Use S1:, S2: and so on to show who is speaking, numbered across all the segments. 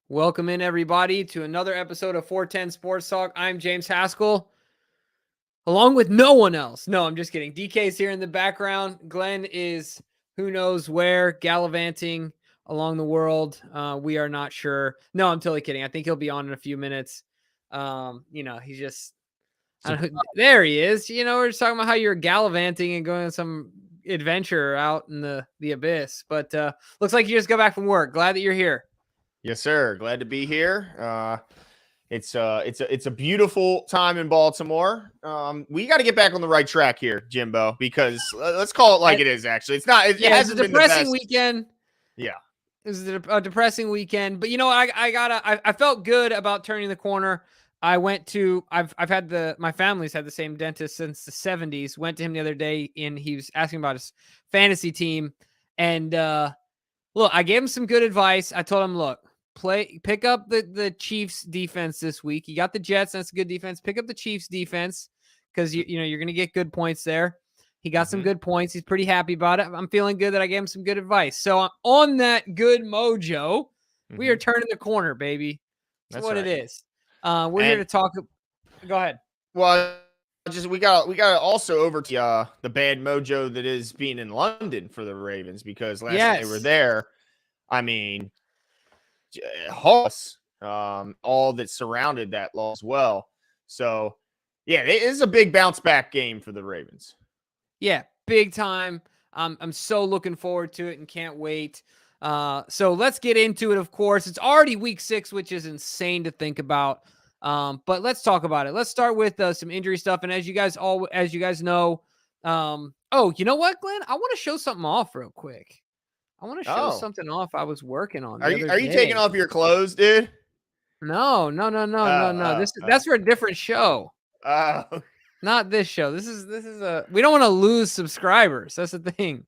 S1: Welcome in, everybody, to another episode of 410 Sports Talk. I'm James Haskell, along with no one else. No, I'm just kidding. DK's here in the background. Glenn is who knows where, gallivanting along the world. We are not sure. No, I'm totally kidding. I think he'll be on in a few minutes. He's just, there he is. We're just talking about how you're gallivanting and going on some adventure out in the abyss. But looks like you just got back from work. Glad that you're here.
S2: Yes, sir. Glad to be here. It's a beautiful time in Baltimore. We got to get back on the right track here, Jimbo, because let's call it like it is. Actually, it's not. It hasn't
S1: been a depressing weekend.
S2: Yeah,
S1: it was a depressing weekend. But I felt good about turning the corner. I've had my family's had the same dentist since the 70s. Went to him the other day, and he was asking about his fantasy team. And look, I gave him some good advice. I told him, look. Pick up the Chiefs defense this week. You got the Jets, that's a good defense. Pick up the Chiefs defense because you're going to get good points there. He got some good points. He's pretty happy about it. I'm feeling good that I gave him some good advice. So I'm on that good mojo. We are turning the corner, baby. That's what it is. We're here to talk. Go ahead.
S2: Well, we got also over to the bad mojo that is being in London for the Ravens because last time they were there, I mean, all that surrounded that loss as well. So, yeah, it is a big bounce back game for the Ravens.
S1: Yeah, big time. I'm so looking forward to it and can't wait. So let's get into it. Of course, it's already week 6, which is insane to think about. But let's talk about it. Let's start with some injury stuff. And as you guys know, you know what, Glenn? I want to show something off real quick. I want to show something off I was working on.
S2: Are you taking off your clothes, dude?
S1: No. That's for a different show. Not this show. This is we don't want to lose subscribers. That's the thing.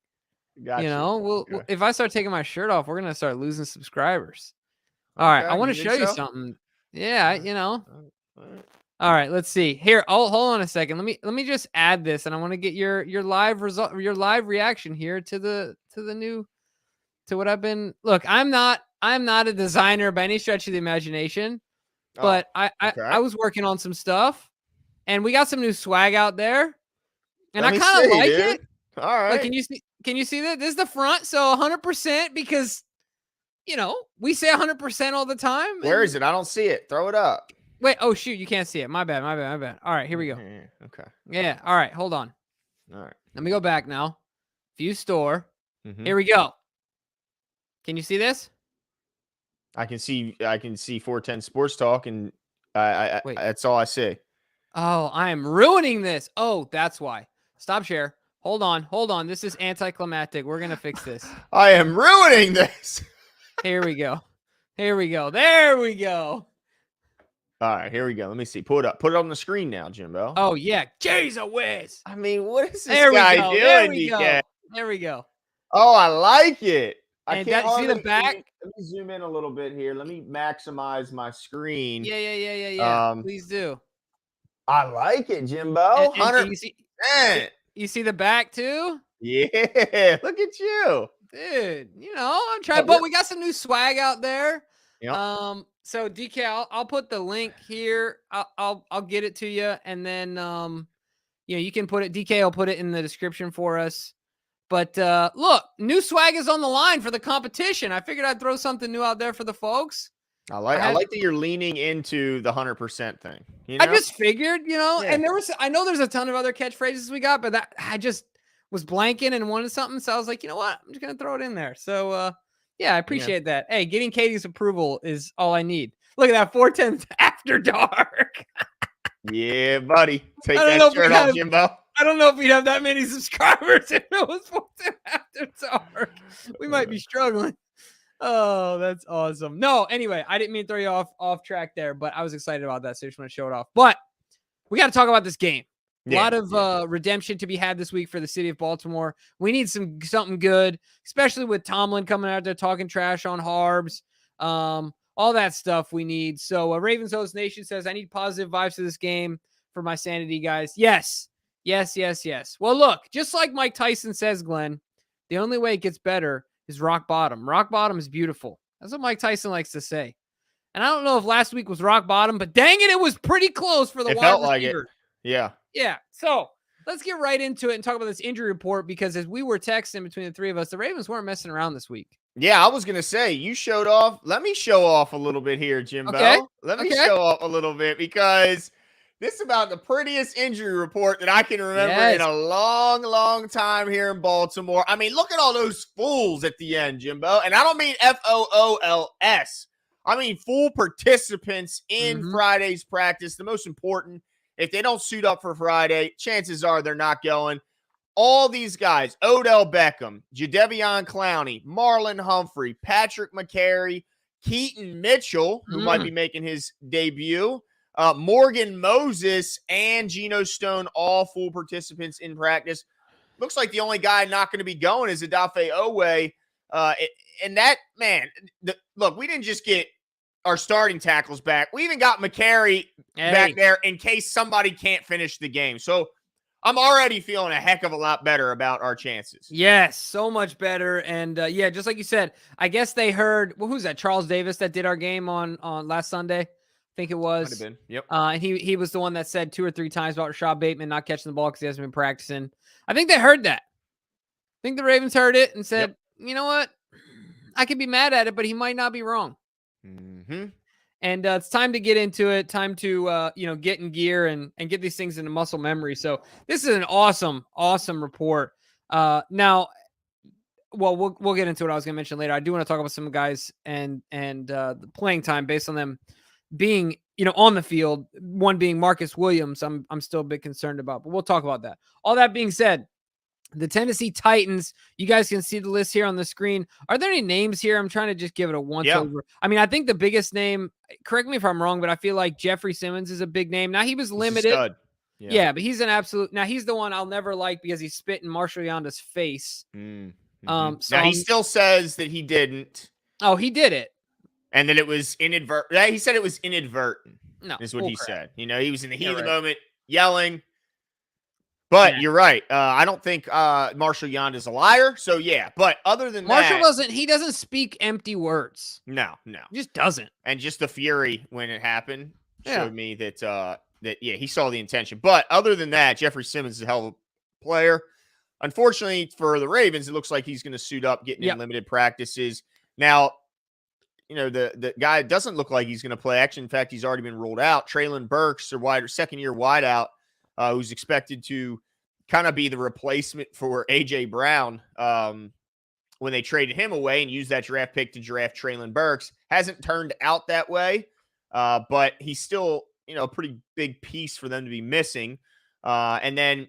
S1: Gotcha. If I start taking my shirt off, we're gonna start losing subscribers. All right, I want to show you something. Yeah, All right, let's see. Here, hold on a second. Let me just add this, and I want to get your live reaction here to what I've been. Look, I'm not a designer by any stretch of the imagination, but I was working on some stuff, and we got some new swag out there, and I kind of like it.
S2: All right.
S1: Like, can you see that? This is the front, so 100% because we say 100% all the time.
S2: Where is it? I don't see it. Throw it up.
S1: Wait. Oh shoot, you can't see it. My bad. All right, here we go.
S2: Okay.
S1: Yeah. All right. Hold on.
S2: All right.
S1: Let me go back now. View store. Here we go. Can you see this?
S2: I can see 410 Sports Talk, and that's all I see.
S1: Oh, I am ruining this. Oh, that's why. Stop share. Hold on. This is anticlimactic. We're going to fix this.
S2: I am ruining this.
S1: Here we go. There we go.
S2: All right, here we go. Let me see. Pull it up. Put it on the screen now, Jimbo.
S1: Oh, yeah. Jeez whiz.
S2: I mean, what is this guy doing?
S1: There we go.
S2: Oh, I like it.
S1: I can't see the back.
S2: Let me zoom in a little bit here. Let me maximize my screen.
S1: Yeah. Please do.
S2: I like it, Jimbo.
S1: You see the back too?
S2: Yeah. Look at you.
S1: Dude, I'm trying, but we got some new swag out there. Yep. So DK, I'll put the link here. I'll get it to you, and then you can put it. DK will put it in the description for us. But look, new swag is on the line for the competition. I figured I'd throw something new out there for the folks.
S2: I like that you're leaning into the 100% thing.
S1: I just figured, and I know there's a ton of other catchphrases we got, but I just was blanking and wanted something, so I was like, you know what, I'm just gonna throw it in there. So I appreciate that. Hey, getting Katie's approval is all I need. Look at that, 410 after dark.
S2: Yeah, buddy. Take that shirt off, Jimbo.
S1: I don't know if we'd have that many subscribers if it was 410 after dark. We might be struggling. Oh, that's awesome. No, anyway, I didn't mean to throw you off track there, but I was excited about that, so I just want to show it off. But we got to talk about this game. A lot of redemption to be had this week for the city of Baltimore. We need something good, especially with Tomlin coming out there talking trash on Harbs. All that stuff we need. So Ravens Host Nation says, I need positive vibes to this game for my sanity, guys. Yes. Well, look, just like Mike Tyson says, Glenn, the only way it gets better is rock bottom. Rock bottom is beautiful. That's what Mike Tyson likes to say. And I don't know if last week was rock bottom, but dang it was pretty close for the wide
S2: felt like it.
S1: receivers.
S2: Yeah.
S1: Yeah. So let's get right into it and talk about this injury report, because as we were texting between the three of us, the Ravens weren't messing around this week.
S2: Yeah, I was going to say, you showed off. Let me show off a little bit here, Jimbo.
S1: Okay.
S2: Let me show off a little bit, because this is about the prettiest injury report that I can remember in a long, long time here in Baltimore. I mean, look at all those fools at the end, Jimbo. And I don't mean FOOLS. I mean full participants in Friday's practice. The most important, if they don't suit up for Friday, chances are they're not going. All these guys, Odell Beckham, Jadeveon Clowney, Marlon Humphrey, Patrick McCary, Keaton Mitchell, who might be making his debut, Morgan Moses, and Geno Stone, all full participants in practice. Looks like the only guy not going to be going is Odafe Oweh. And that, man, look, we didn't just get our starting tackles back. We even got McCary back there in case somebody can't finish the game. So I'm already feeling a heck of a lot better about our chances.
S1: Yes, so much better. And yeah, just like you said, I guess they heard, well, who's that? Charles Davis that did our game on last Sunday. I think it was.
S2: Might have been. Yep.
S1: And he was the one that said 2 or 3 times about Rashad Bateman not catching the ball because he hasn't been practicing. I think they heard that. I think the Ravens heard it and said, you know what? I could be mad at it, but he might not be wrong. And it's time to get into it. Time to get in gear and get these things into muscle memory. So this is an awesome report. Now, well, we'll get into what I was going to mention later. I do want to talk about some guys and the playing time based on them being on the field. One being Marcus Williams. I'm still a bit concerned about, but we'll talk about that. All that being said, the Tennessee Titans, you guys can see the list here on the screen. Are there any names here? I'm trying to just give it a once over. I mean, I think the biggest name, correct me if I'm wrong, but I feel like Jeffrey Simmons is a big name. Now, he was limited. Yeah, but he's an absolute. Now, he's the one I'll never like because he spit in Marshall Yanda's face.
S2: So now he still says that he didn't.
S1: Oh, he did it.
S2: And that it was inadvertent. He said it was inadvertent.
S1: No,
S2: is what he said. He was in the heat of the moment yelling. But you're right. I don't think Marshall Yanda's a liar. So, yeah. But other than
S1: Marshall doesn't speak empty words.
S2: No.
S1: He just doesn't.
S2: And just the fury when it happened showed me that, he saw the intention. But other than that, Jeffrey Simmons is a hell of a player. Unfortunately for the Ravens, it looks like he's going to suit up, getting in limited practices. Now, the guy doesn't look like he's going to play. Actually, in fact, he's already been ruled out. Traylon Burks, their second-year wideout, who's expected to kind of be the replacement for A.J. Brown when they traded him away and used that draft pick to draft Traylon Burks. Hasn't turned out that way, but he's still, a pretty big piece for them to be missing. And then,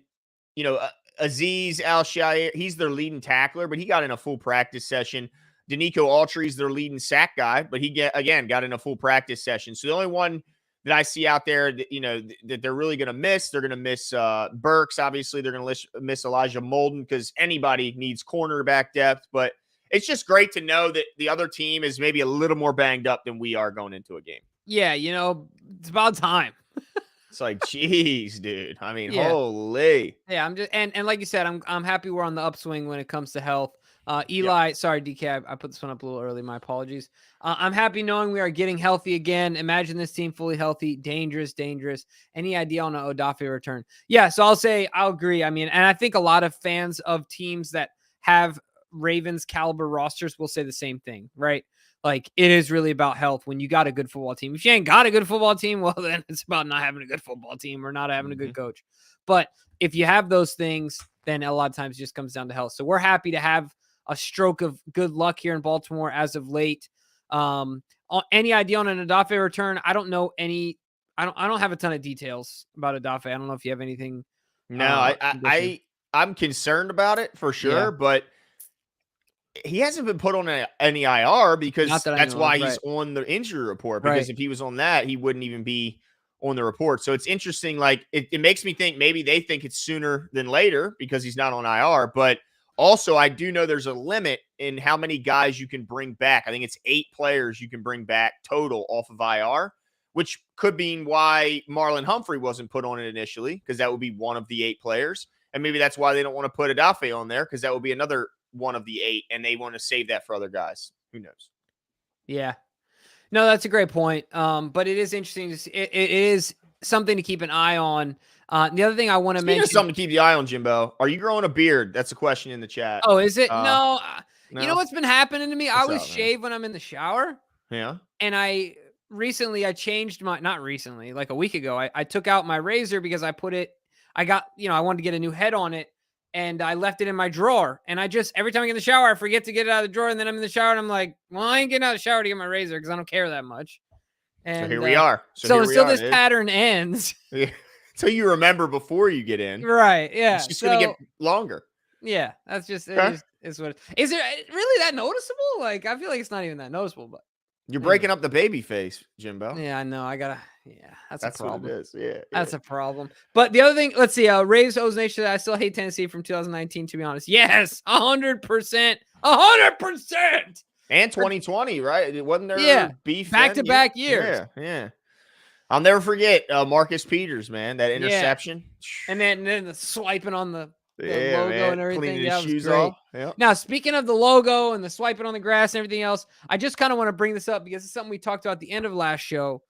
S2: Azeez Al-Shaair, he's their leading tackler, but he got in a full practice session. Danico Autry's their leading sack guy, but he got in a full practice session. So the only one that I see out there that, that they're really going to miss, they're going to miss Burks. Obviously, they're going to miss Elijah Molden because anybody needs cornerback depth. But it's just great to know that the other team is maybe a little more banged up than we are going into a game.
S1: Yeah, it's about time.
S2: It's like, geez, dude. I mean, holy.
S1: Yeah, I'm just and like you said, I'm happy we're on the upswing when it comes to health. Eli, sorry, DK, I put this one up a little early. My apologies. I'm happy knowing we are getting healthy again. Imagine this team fully healthy. Dangerous. Any idea on an Odafe return? Yeah, so I'll agree. I mean, and I think a lot of fans of teams that have Ravens caliber rosters will say the same thing, right? Like, it is really about health when you got a good football team. If you ain't got a good football team, well, then it's about not having a good football team or not having a good coach. But if you have those things, then a lot of times it just comes down to health. So we're happy to have a stroke of good luck here in Baltimore as of late. Any idea on an Odafe return? I don't know any. I don't have a ton of details about Odafe. I don't know if you have anything.
S2: No, I'm concerned about it for sure, but he hasn't been put on any IR because that's why he's on the injury report. Because if he was on that, he wouldn't even be on the report. So it's interesting. Like, it makes me think maybe they think it's sooner than later because he's not on IR. But also, I do know there's a limit in how many guys you can bring back. I think it's 8 players you can bring back total off of IR, which could mean why Marlon Humphrey wasn't put on it initially, because that would be one of the 8 players. And maybe that's why they don't want to put Odafe on there, because that would be another one of the 8, and they want to save that for other guys. Who knows?
S1: Yeah. No, that's a great point. But it is interesting to see. It is something to keep an eye on. The other thing I want to mention.
S2: Something to keep the eye on, Jimbo. Are you growing a beard? That's a question in the chat.
S1: Oh, is it? No.
S2: No.
S1: You know what's been happening to me? I always
S2: up,
S1: shave when I'm in the shower.
S2: Yeah.
S1: And I changed not recently, like a week ago, I took out my razor because I wanted to get a new head on it. And I left it in my drawer. And every time I get in the shower, I forget to get it out of the drawer. And then I'm in the shower and I'm like, well, I ain't getting out of the shower to get my razor because I don't care that much. And
S2: so here we are.
S1: So until this pattern ends.
S2: Yeah. So you remember before you get in.
S1: Right. Yeah.
S2: It's just going to get longer.
S1: Yeah. That's just, is what is it really that noticeable? Like, I feel like it's not even that noticeable, but.
S2: You're breaking up the baby face, Jimbo.
S1: Yeah, I know. That's a problem.
S2: What it is. Yeah.
S1: That's a problem. But the other thing, let's see. Raves O's Nation. I still hate Tennessee from 2019, to be honest. Yes, 100%. 100%.
S2: And 2020, right? It wasn't there beef
S1: back-to-back years.
S2: Yeah. I'll never forget Marcus Peters, man. That interception.
S1: Yeah. And then the swiping on the logo, man, and everything.
S2: Cleaning his shoes off.
S1: Yep. Now, speaking of the logo and the swiping on the grass and everything else, I just kind of want to bring this up because it's something we talked about at the end of last show.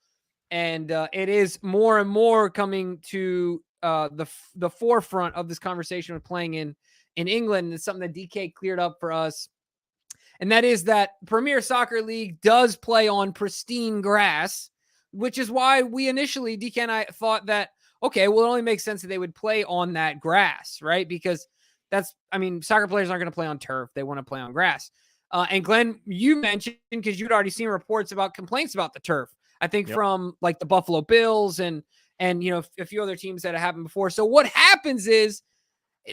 S1: And it is more and more coming to the forefront of this conversation with playing in England. And it's something that DK cleared up for us. And that is that Premier Soccer League does play on pristine grass, which is why we initially, DK and I, thought that, okay, well, it only makes sense that they would play on that grass, right? Because soccer players aren't going to play on turf. They want to play on grass. And Glenn, you mentioned, because you'd already seen reports about complaints about the turf. I think from like the Buffalo Bills and a few other teams that have happened before. So what happens is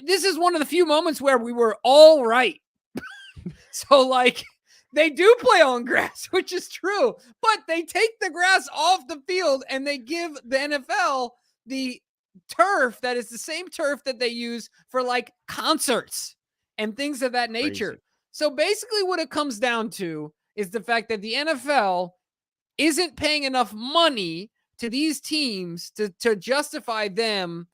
S1: this is one of the few moments where we were all right. So like they do play on grass, which is true, but they take the grass off the field and they give the NFL the turf that is the same turf that they use for like concerts and things of that nature. Crazy. So basically what it comes down to is the fact that the NFL isn't paying enough money to these teams to justify them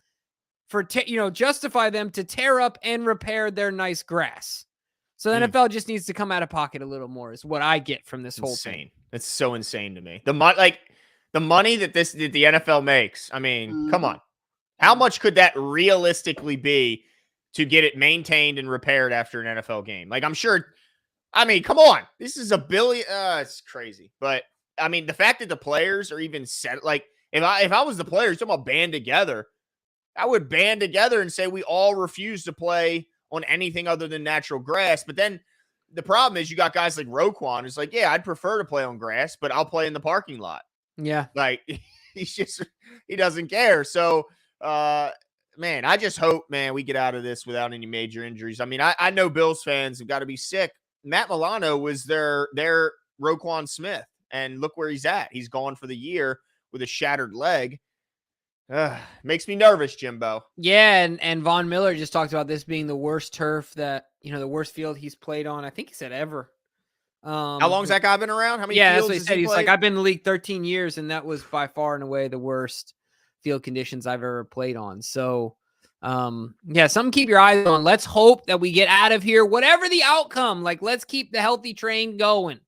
S1: justify them to tear up and repair their nice grass. So the NFL just needs to come out of pocket a little more is what I get from this whole thing.
S2: It's so insane to me. The money that the NFL makes. I mean, come on. How much could that realistically be to get it maintained and repaired after an NFL game? Like, I'm sure. I mean, come on. This is $1 billion. It's crazy. But I mean, the fact that the players are even set, like if I was the players, talking about band together, I would band together and say we all refuse to play on anything other than natural grass. But then the problem is you got guys like Roquan who's like, yeah, I'd prefer to play on grass, but I'll play in the parking lot.
S1: Yeah.
S2: Like he doesn't care. So, man, I just hope, man, we get out of this without any major injuries. I mean, I know Bills fans have got to be sick. Matt Milano was their Roquan Smith, and look where he's at. He's gone for the year with a shattered leg. Makes me nervous, Jimbo.
S1: Yeah, and Von Miller just talked about this being the worst turf that, the worst field he's played on. I think he said ever.
S2: How long's that guy been around? How many
S1: fields
S2: that's
S1: what he said. He's like, I've been in the league 13 years, and that was by far and away the worst field conditions I've ever played on. So, something to keep your eyes on. Let's hope that we get out of here, whatever the outcome. Like, let's keep the healthy train going.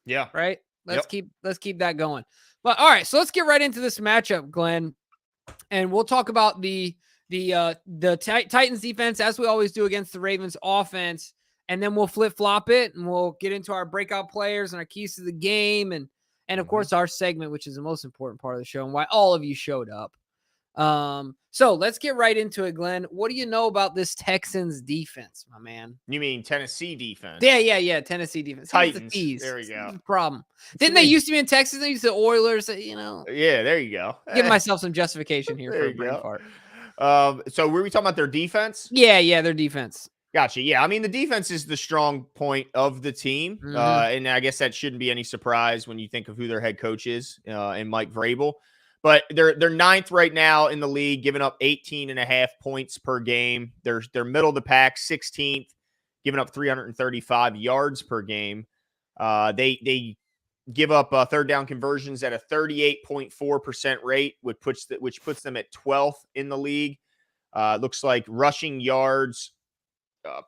S2: Yeah.
S1: Right? Let's keep that going. But all right, so let's get right into this matchup, Glenn. And we'll talk about the Titans defense, as we always do, against the Ravens offense. And then we'll flip-flop it, and we'll get into our breakout players and our keys to the game. And of course, our segment, which is the most important part of the show, and why all of you showed up. So let's get right into it, Glenn. What do you know about this Texans defense, my man?
S2: You mean Tennessee defense?
S1: Yeah. Tennessee defense.
S2: Titans. There we go.
S1: The problem. Didn't they used to be in Texas? They used to Oilers,
S2: Yeah, there you go.
S1: Give myself some justification here for a brain fart.
S2: So were we talking about their defense?
S1: Yeah, their defense.
S2: Gotcha. Yeah, I mean, the defense is the strong point of the team. And I guess that shouldn't be any surprise when you think of who their head coach is and Mike Vrabel. But they're ninth right now in the league, giving up 18.5 points per game. They're middle of the pack, 16th, giving up 335 yards per game. They give up third down conversions at a 38.4% rate, which puts them at 12th in the league. Looks like rushing yards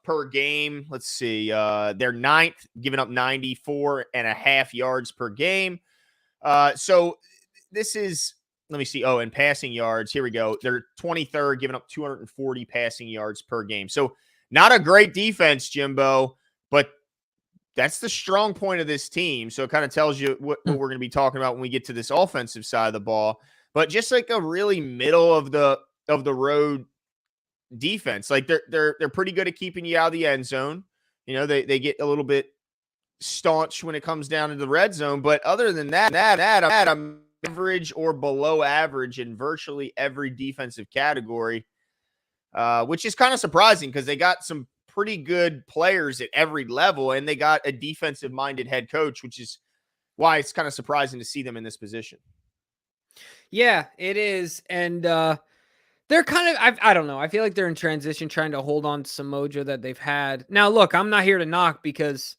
S2: per game. Let's see. They're ninth, giving up 94.5 yards per game. So this is, let me see. Oh, and passing yards. Here we go. They're 23rd, giving up 240 passing yards per game. So not a great defense, Jimbo, but that's the strong point of this team. So it kind of tells you what we're going to be talking about when we get to this offensive side of the ball. But just like a really middle of the road defense. Like they're pretty good at keeping you out of the end zone. You know, they get a little bit staunch when it comes down to the red zone. But other than that, I'm average or below average in virtually every defensive category, which is kind of surprising because they got some pretty good players at every level, and they got a defensive-minded head coach, which is why it's kind of surprising to see them in this position.
S1: Yeah, it is. And they're kind of, I don't know. I feel like they're in transition, trying to hold on to some mojo that they've had. Now, look, I'm not here to knock because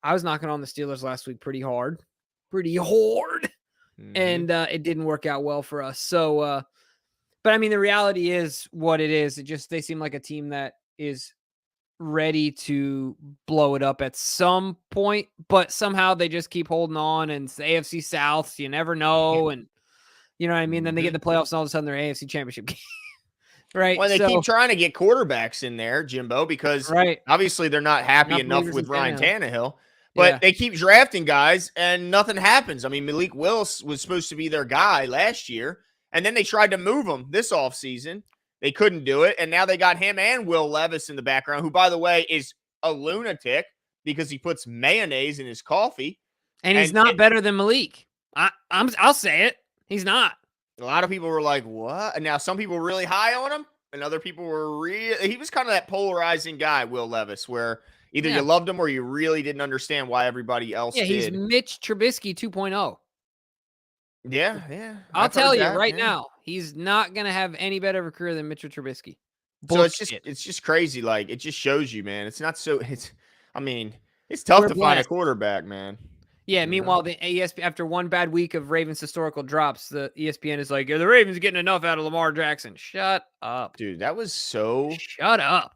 S1: I was knocking on the Steelers last week pretty hard. Mm-hmm. And it didn't work out well for us. So, but I mean, the reality is what it is. They seem like a team that is ready to blow it up at some point, but somehow they just keep holding on, and it's the AFC South. So you never know. And you know what I mean? Then they get in the playoffs and all of a sudden they're AFC Championship game. Right.
S2: Well, they keep trying to get quarterbacks in there, Jimbo, because obviously they're not happy enough with Ryan Tannehill. But they keep drafting guys and nothing happens. I mean, Malik Willis was supposed to be their guy last year, and then they tried to move him this offseason. They couldn't do it, and now they got him and Will Levis in the background, who, by the way, is a lunatic because he puts mayonnaise in his coffee.
S1: And he's not better than Malik. I'll say it. He's not.
S2: A lot of people were like, what? And now some people were really high on him, and other people were he was kind of that polarizing guy, Will Levis, where either you loved him or you really didn't understand why everybody else did.
S1: He's Mitch Trubisky 2.0.
S2: Yeah.
S1: I'll tell you right now, he's not going to have any better of a career than Mitchell Trubisky.
S2: Bullshit. So it's just crazy. Like, it just shows you, man. It's not so, it's tough to find a quarterback, man.
S1: Yeah, meanwhile, the ESPN, after one bad week of Ravens historical drops, the ESPN is like, the Ravens are getting enough out of Lamar Jackson. Shut up.
S2: Dude, that was so...
S1: Shut up.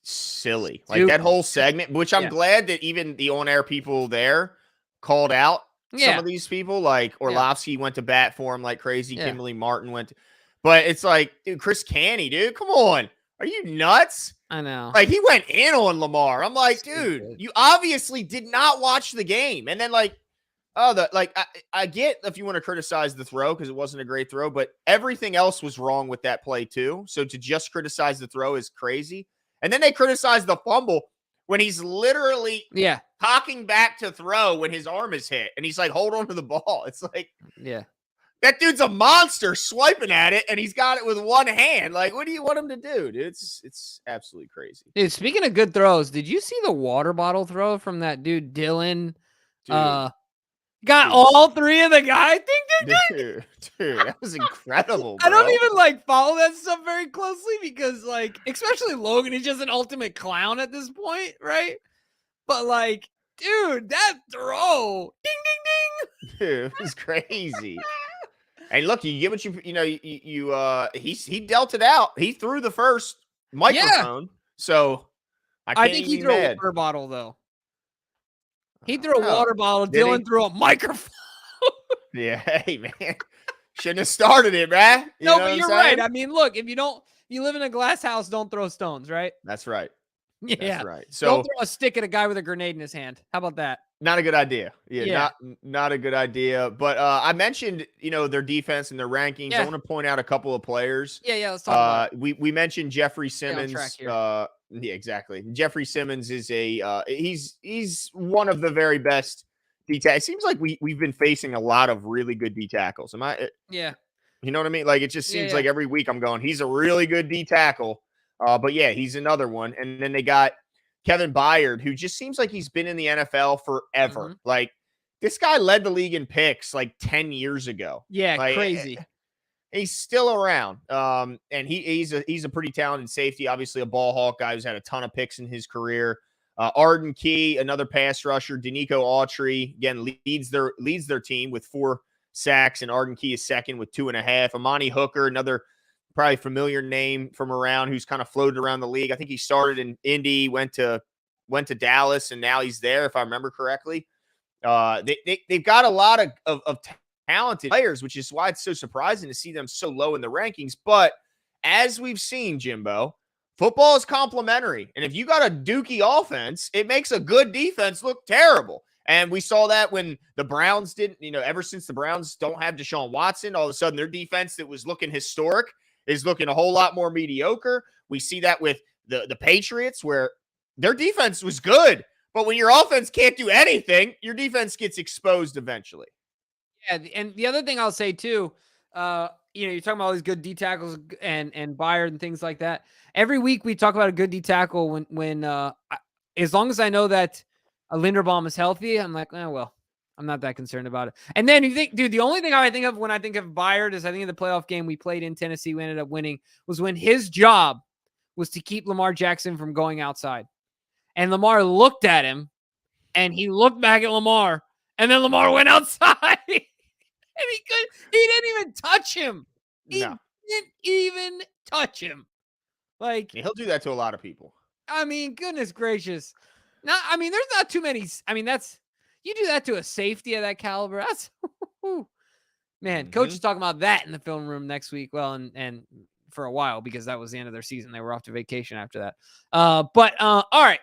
S2: Silly. Like, that whole segment, which I'm glad that even the on-air people there called out some of these people. Like, Orlovsky went to bat for him like crazy. Kimberly Martin went to... But it's like, dude, Chris Canny, dude, come on. Are you nuts?
S1: I know.
S2: Like, he went in on Lamar. I'm like, dude, you obviously did not watch the game. And then, like, I get if you want to criticize the throw because it wasn't a great throw, but everything else was wrong with that play too. So to just criticize the throw is crazy. And then they criticize the fumble when he's literally talking back to throw when his arm is hit. And he's like, hold on to the ball. It's like, that dude's a monster swiping at it, and he's got it with one hand. Like, what do you want him to do, dude? It's absolutely crazy.
S1: Dude, speaking of good throws, did you see the water bottle throw from that dude Dylan? Got all three of the guys.
S2: Dude, that was incredible, bro.
S1: I don't even follow that stuff very closely because especially Logan is just an ultimate clown at this point, right? But dude, that throw, ding, ding,
S2: ding. Dude, it was crazy. Hey, look, you get what he dealt it out. He threw the first microphone. So
S1: I think he threw a water bottle though. He threw a water bottle. Dylan threw a microphone.
S2: Yeah, hey man, shouldn't have started it, man.
S1: No, but you're right. I mean, look, if you live in a glass house, don't throw stones, right?
S2: That's right.
S1: Yeah,
S2: that's right. So
S1: don't throw a stick at a guy with a grenade in his hand. How about that?
S2: Not a good idea. Yeah. Not a good idea. But I mentioned, their defense and their rankings. Yeah. I want to point out a couple of players.
S1: Yeah. Let's talk about it.
S2: We mentioned Jeffrey Simmons. Yeah, exactly. Jeffrey Simmons is he's one of the very best D tackles. It seems like we've been facing a lot of really good D tackles.
S1: Yeah.
S2: You know what I mean? Like, it just seems like every week I'm going, he's a really good D tackle. But yeah, he's another one. And then they got Kevin Byard, who just seems like he's been in the NFL forever. Mm-hmm. Like, this guy led the league in picks 10 years ago.
S1: Yeah, crazy.
S2: He's still around. And he's a pretty talented safety, obviously a ball hawk guy who's had a ton of picks in his career. Arden Key, another pass rusher. Danico Autry, again, leads their team with 4 sacks, and Arden Key is second with 2.5. Amani Hooker, another probably familiar name from around, who's kind of floated around the league. I think he started in Indy, went to Dallas, and now he's there, if I remember correctly. They've got a lot of talented players, which is why it's so surprising to see them so low in the rankings. But as we've seen, Jimbo, football is complementary. And if you got a dookie offense, it makes a good defense look terrible. And we saw that when the Browns didn't, ever since the Browns don't have Deshaun Watson, all of a sudden their defense that was looking historic is looking a whole lot more mediocre. We see that with the Patriots, where their defense was good. But when your offense can't do anything, your defense gets exposed eventually.
S1: Yeah, and the other thing I'll say too, you're talking about all these good D tackles and Byard and things like that. Every week we talk about a good D tackle when as long as I know that Linderbaum is healthy, I'm like, well, I'm not that concerned about it. And then you think, dude, the only thing I think of when I think of Byard is I think of the playoff game we played in Tennessee, we ended up winning, was when his job was to keep Lamar Jackson from going outside. And Lamar looked at him, and he looked back at Lamar, and then Lamar went outside. And he didn't even touch him. He didn't even touch him. Like,
S2: he'll do that to a lot of people.
S1: I mean, goodness gracious. Now, I mean, there's not too many. I mean, you do that to a safety of that caliber. That's man. Coach is talking about that in the film room next week. Well, and for a while, because that was the end of their season. They were off to vacation after that. But all right.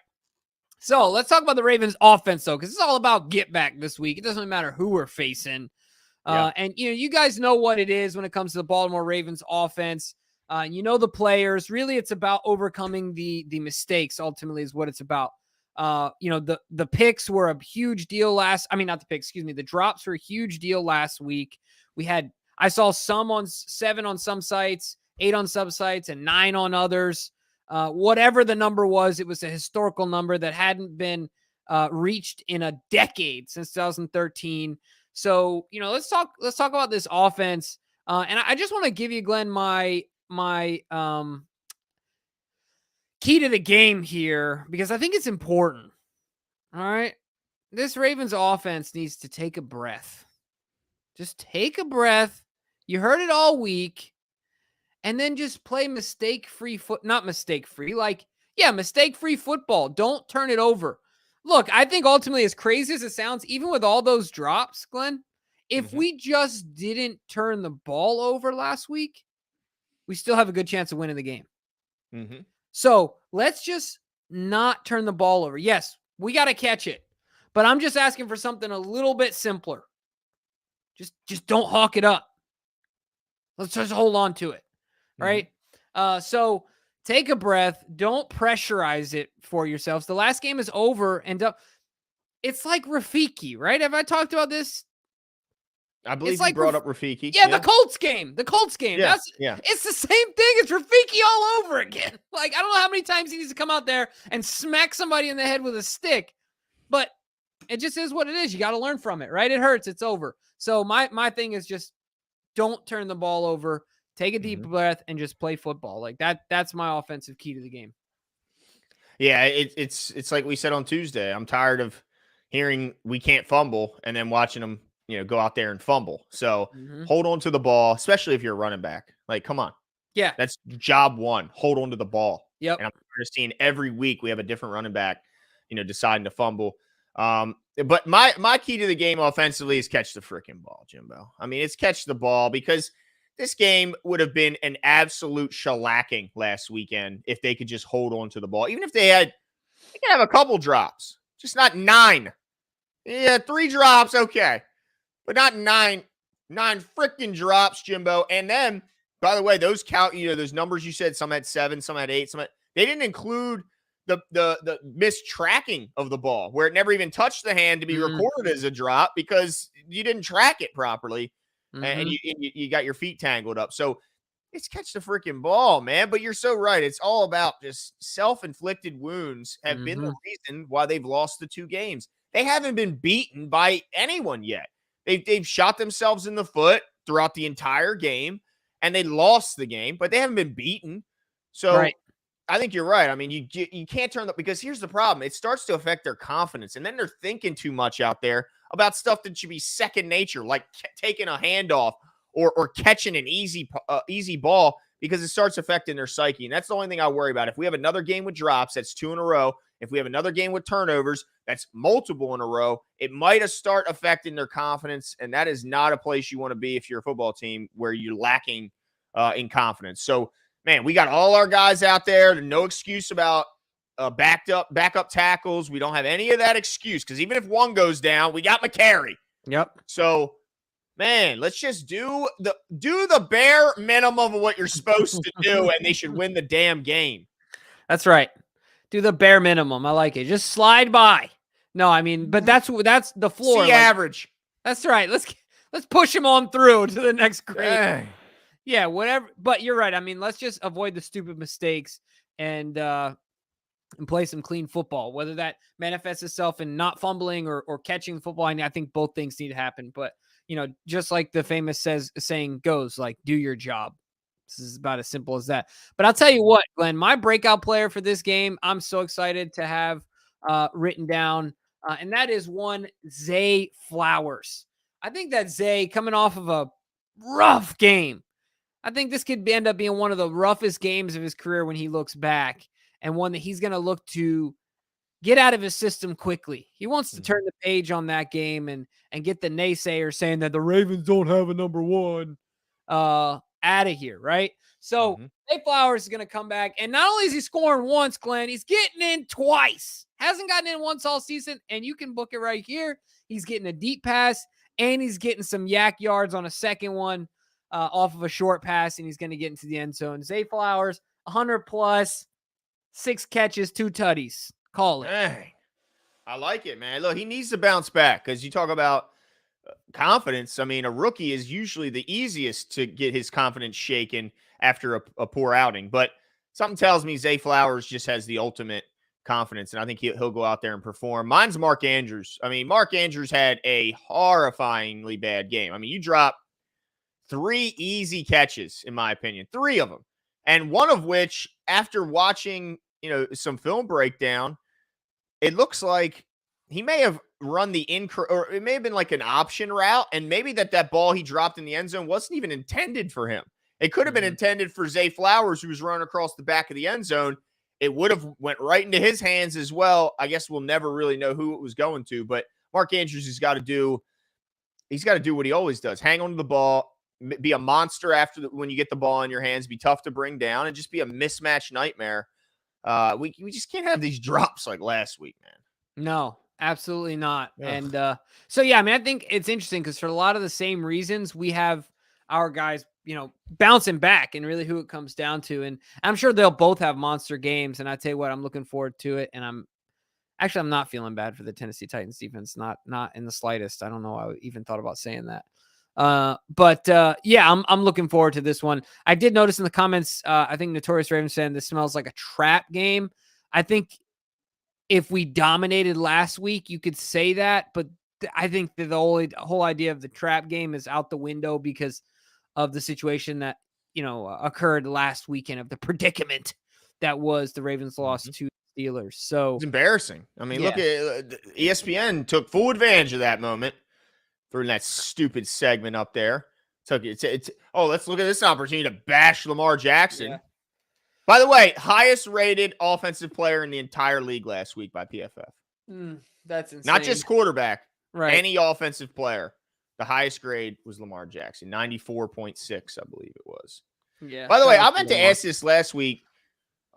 S1: So let's talk about the Ravens offense, though, because it's all about get back this week. It doesn't matter who we're facing. And you guys know what it is when it comes to the Baltimore Ravens offense. The players. Really, it's about overcoming the mistakes. Ultimately, is what it's about. The picks were a huge deal the drops were a huge deal last week. I saw 7 on some sites, 8 on some sites, and 9 on others. Whatever the number was, it was a historical number that hadn't been reached in a decade, since 2013. So, let's talk about this offense. And I just want to give you, Glenn, my key to the game here, because I think it's important. All right. This Ravens offense needs to take a breath. Just take a breath. You heard it all week. And then just play mistake-free mistake-free football. Don't turn it over. Look, I think ultimately, as crazy as it sounds, even with all those drops, Glenn, if we just didn't turn the ball over last week, we still have a good chance of winning the game. So let's just not turn the ball over. Yes, we got to catch it, but I'm just asking for something a little bit simpler. Just don't hawk it up. Let's just hold on to it. Right? So take a breath. Don't pressurize it for yourselves. The last game is over, and it's like Rafiki, right? Have I talked about this?
S2: I believe you brought up Rafiki.
S1: Yeah, the Colts game. Yeah. It's the same thing. It's Rafiki all over again. Like, I don't know how many times he needs to come out there and smack somebody in the head with a stick, but it just is what it is. You got to learn from it, right? It hurts. It's over. So my thing is just don't turn the ball over. Take a deep breath and just play football. Like that's my offensive key to the game.
S2: Yeah, it's like we said on Tuesday. I'm tired of hearing we can't fumble and then watching them, go out there and fumble. So hold on to the ball, especially if you're a running back. Like, come on.
S1: Yeah.
S2: That's job one. Hold on to the ball.
S1: Yep.
S2: And I'm tired of seeing every week we have a different running back, deciding to fumble. But my key to the game offensively is catch the freaking ball, Jimbo. I mean, it's catch the ball, because this game would have been an absolute shellacking last weekend if they could just hold on to the ball. Even if they could have a couple drops, just not 9. Yeah, 3 drops, okay. But not 9 freaking drops, Jimbo. And then, by the way, those those numbers you said, some had 7, some had 8, they didn't include the missed tracking of the ball, where it never even touched the hand to be recorded as a drop because you didn't track it properly. And you got your feet tangled up. So it's catch the freaking ball, man. But you're so right. It's all about just self-inflicted wounds have been the reason why they've lost the 2 games. They haven't been beaten by anyone yet. They've shot themselves in the foot throughout the entire game, and they lost the game, but they haven't been beaten. So I think you're right. I mean, you can't turn because here's the problem. It starts to affect their confidence, and then they're thinking too much out there about stuff that should be second nature, like taking a handoff or catching an easy ball, because it starts affecting their psyche. And that's the only thing I worry about. If we have another game with drops, that's 2 in a row, if we have another game with turnovers, that's multiple in a row, it might start affecting their confidence. And that is not a place you want to be if you're a football team where you're lacking in confidence. So, man, we got all our guys out there. No excuse about backup tackles. We don't have any of that excuse because even if one goes down, we got McCary.
S1: Yep.
S2: So, man, let's just do the bare minimum of what you're supposed to do, and they should win the damn game.
S1: That's right. Do the bare minimum. I like it. Just slide by. No, I mean, but that's the floor.
S2: See average.
S1: That's right. Let's push them on through to the next grade. Dang. Yeah, whatever. But you're right. I mean, let's just avoid the stupid mistakes and play some clean football, whether that manifests itself in not fumbling or catching the football. I think both things need to happen. But, just like the famous saying goes, like, do your job. This is about as simple as that. But I'll tell you what, Glenn, my breakout player for this game, I'm so excited to have written down, and that is one Zay Flowers. I think that Zay, coming off of a rough game, I think this could end up being one of the roughest games of his career when he looks back, and one that he's going to look to get out of his system quickly. He wants to turn the page on that game and get the naysayers saying that the Ravens don't have a number one out of here, right? So Zay Flowers is going to come back, and not only is he scoring once, Glenn, he's getting in twice. Hasn't gotten in once all season, and you can book it right here. He's getting a deep pass, and he's getting some yak yards on a second one off of a short pass, and he's going to get into the end zone. Zay Flowers, 100+, 6 catches, 2 tutties. Call it.
S2: Dang. I like it, man. Look, he needs to bounce back because you talk about confidence. I mean, a rookie is usually the easiest to get his confidence shaken after a poor outing. But something tells me Zay Flowers just has the ultimate confidence, and I think he'll go out there and perform. Mine's Mark Andrews. I mean, Mark Andrews had a horrifyingly bad game. I mean, you drop 3 easy catches, in my opinion, 3 of them. And one of which, after watching, some film breakdown, it looks like he may have run the or it may have been like an option route, and maybe that ball he dropped in the end zone wasn't even intended for him. It could have been intended for Zay Flowers, who was running across the back of the end zone. It would have went right into his hands as well. I guess we'll never really know who it was going to, but Mark Andrews has got to do what he always does: hang on to the ball, be a monster when you get the ball in your hands, be tough to bring down, and just be a mismatch nightmare. We just can't have these drops like last week, man.
S1: No, absolutely not. Ugh. And so, yeah, I mean, I think it's interesting because for a lot of the same reasons, we have our guys, bouncing back, and really who it comes down to. And I'm sure they'll both have monster games. And I tell you what, I'm looking forward to it. And I'm not feeling bad for the Tennessee Titans defense. Not in the slightest. I don't know. I even thought about saying that. But yeah, I'm looking forward to this one. I did notice in the comments, I think Notorious Raven saying this smells like a trap game. I think if we dominated last week, you could say that, but I think that the whole idea of the trap game is out the window because of the situation that, occurred last weekend, of the predicament that was the Ravens lost to Steelers. So
S2: it's embarrassing. I mean, look at ESPN took full advantage of that moment. Through that stupid segment up there. Let's look at this opportunity to bash Lamar Jackson. Yeah. By the way, highest rated offensive player in the entire league last week by PFF.
S1: That's insane.
S2: Not just quarterback.
S1: Right.
S2: Any offensive player. The highest grade was Lamar Jackson. 94.6, I believe it was.
S1: Yeah.
S2: By the way, I meant to ask this last week.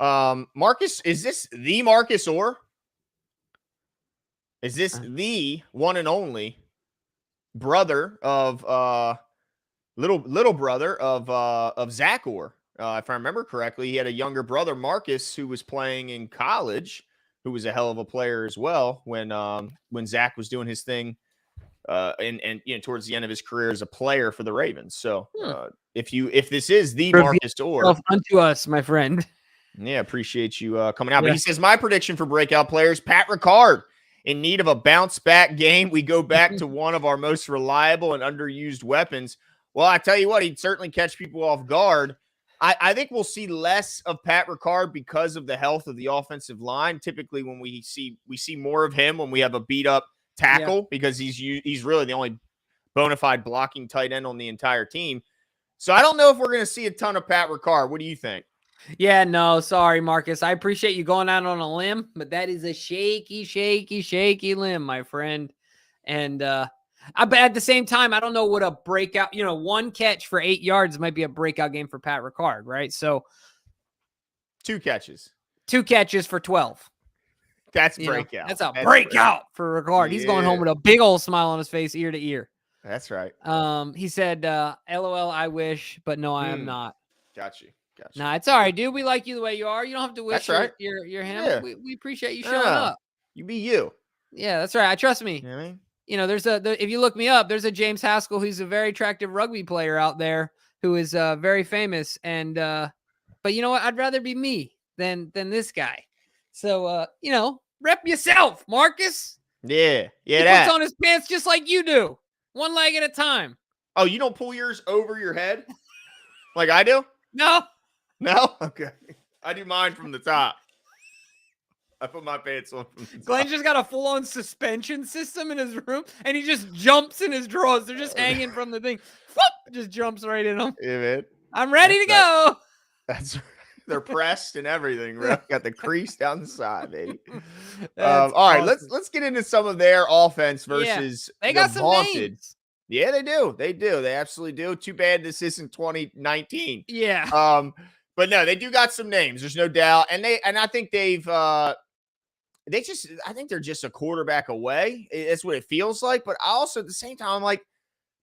S2: Marcus, is this the Marcus Orr? Is this the one and only brother of little brother of Zach Orr? If I remember correctly, he had a younger brother, Marcus, who was playing in college, who was a hell of a player as well when Zach was doing his thing and towards the end of his career as a player for the Ravens. So if this is the Marcus Orr,
S1: unto us, my friend.
S2: Yeah, appreciate you coming out. Yeah. But he says, my prediction for breakout players, Pat Ricard. In need of a bounce-back game, we go back to one of our most reliable and underused weapons. Well, I tell you what, he'd certainly catch people off guard. I think we'll see less of Pat Ricard because of the health of the offensive line. Typically, when we see more of him when we have a beat-up tackle because he's really the only bona fide blocking tight end on the entire team. So I don't know if we're going to see a ton of Pat Ricard. What do you think?
S1: Yeah, no, sorry, Marcus. I appreciate you going out on a limb, but that is a shaky limb, my friend. And but at the same time, I don't know what a breakout, one catch for 8 yards might be a breakout game for Pat Ricard, right? So
S2: 2 catches.
S1: 2 catches for 12.
S2: That's breakout.
S1: That's a breakout for Ricard. He's going home with a big old smile on his face, ear to ear.
S2: That's right.
S1: He said, LOL, I wish, but no, I am not.
S2: Got you.
S1: Nah, it's all right, dude. We like you the way you are. You don't have to wish you're him.
S2: Yeah.
S1: We appreciate you showing up.
S2: You be you.
S1: Yeah, that's right. Trust me.
S2: You know what I mean?
S1: There's if you look me up, there's a James Haskell who's a very attractive rugby player out there who is very famous. And but you know what? I'd rather be me than this guy. So rep yourself, Marcus.
S2: Yeah.
S1: He puts on his pants just like you do. One leg at a time.
S2: Oh, you don't pull yours over your head like I do?
S1: No.
S2: No? Okay. I do mine from the top. I put my pants on from the top.
S1: Glenn just got a full-on suspension system in his room, and he just jumps in his drawers. They're just hanging from the thing. Whoop! Just jumps right in them.
S2: Yeah, man.
S1: I'm ready to go.
S2: They're pressed and everything, bro. Got the crease down the side, baby. All right, let's get into some of their offense versus
S1: they got some names.
S2: Yeah, they do. They absolutely do. Too bad this isn't 2019.
S1: Yeah.
S2: But no, they do got some names. There's no doubt, and I think I think they're just a quarterback away. That's what it feels like. But I also at the same time, I'm like,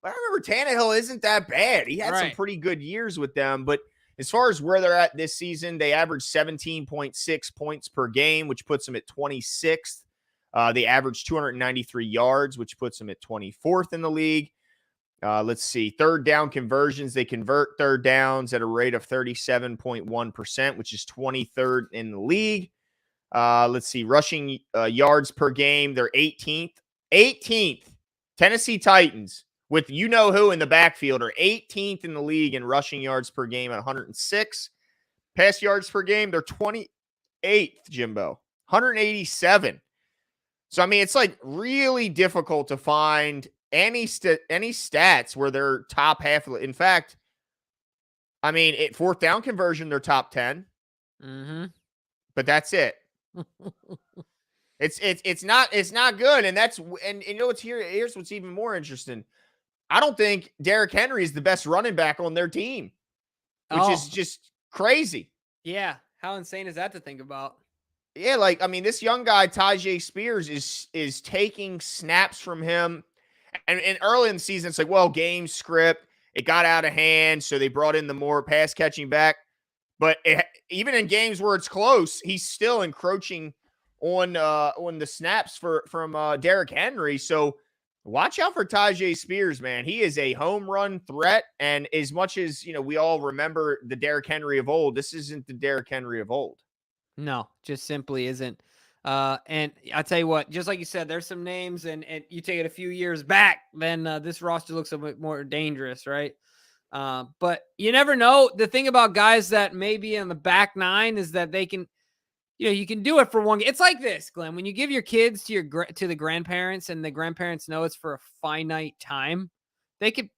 S2: but I remember Tannehill isn't that bad. He had some pretty good years with them, but as far as where they're at this season, they average 17.6 points per game, which puts them at 26th. They average 293 yards, which puts them at 24th in the league. Let's see. Third down conversions. They convert third downs at a rate of 37.1%, which is 23rd in the league. Let's see. Rushing yards per game. They're 18th. 18th. Tennessee Titans with you-know-who in the backfield are 18th in the league in rushing yards per game at 106. Pass yards per game, they're 28th, Jimbo. 187. So, I mean, it's like really difficult to find any stats where they're top half. In fact, I mean, at fourth down conversion, they're top 10.
S1: Mm-hmm.
S2: But that's it. It's not good. And you know what's here's what's even more interesting. I don't think Derrick Henry is the best running back on their team, which is just crazy.
S1: Yeah. How insane is that to think about?
S2: Yeah, like, I mean, this young guy, Tyjae Spears, is taking snaps from him. And early in the season, it's like, well, game script, it got out of hand, so they brought in the more pass catching back. But even in games where it's close, he's still encroaching on the snaps from Derrick Henry. So watch out for Tyjae Spears, man. He is a home run threat. And as much as, we all remember the Derrick Henry of old, this isn't the Derrick Henry of old.
S1: No, just simply isn't. And I tell you what, just like you said, there's some names and you take it a few years back, then this roster looks a bit more dangerous, right? But you never know. The thing about guys that may be in the back nine is that they can, you can do it for one game. It's like this, Glenn, when you give your kids to the grandparents and the grandparents know it's for a finite time, they can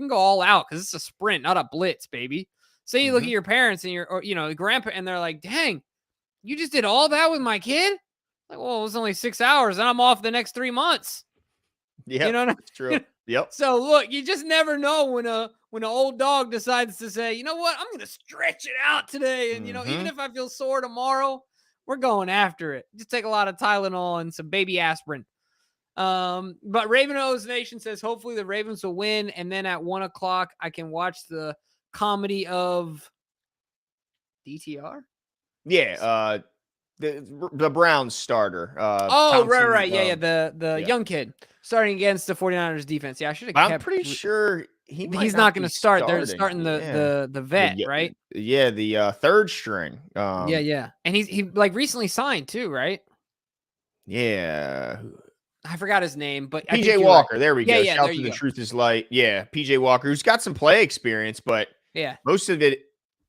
S1: go all out because it's a sprint, not a blitz, baby. Say you look at your parents and the grandpa, and they're like, dang, you just did all that with my kid? Like, well, it was only 6 hours and I'm off the next 3 months.
S2: Yeah, that's true. Yep.
S1: So look, you just never know when an old dog decides to say, you know what, I'm going to stretch it out today. And, even if I feel sore tomorrow, we're going after it. Just take a lot of Tylenol and some baby aspirin. But Raven O's Nation says, hopefully the Ravens will win. And then at 1:00, I can watch the comedy of DTR.
S2: Yeah. The Browns starter.
S1: Right. Yeah. The young kid starting against the 49ers defense. Yeah, I should have kept.
S2: I'm pretty sure
S1: he's not going to start. They're starting the vet, right?
S2: Yeah, the third string.
S1: Yeah. And he like recently signed too, right?
S2: Yeah.
S1: I forgot his name, but
S2: PJ Walker. Right. There we go.
S1: Yeah,
S2: Shout to the Truth is Light. Yeah, PJ Walker, who's got some play experience, but most of it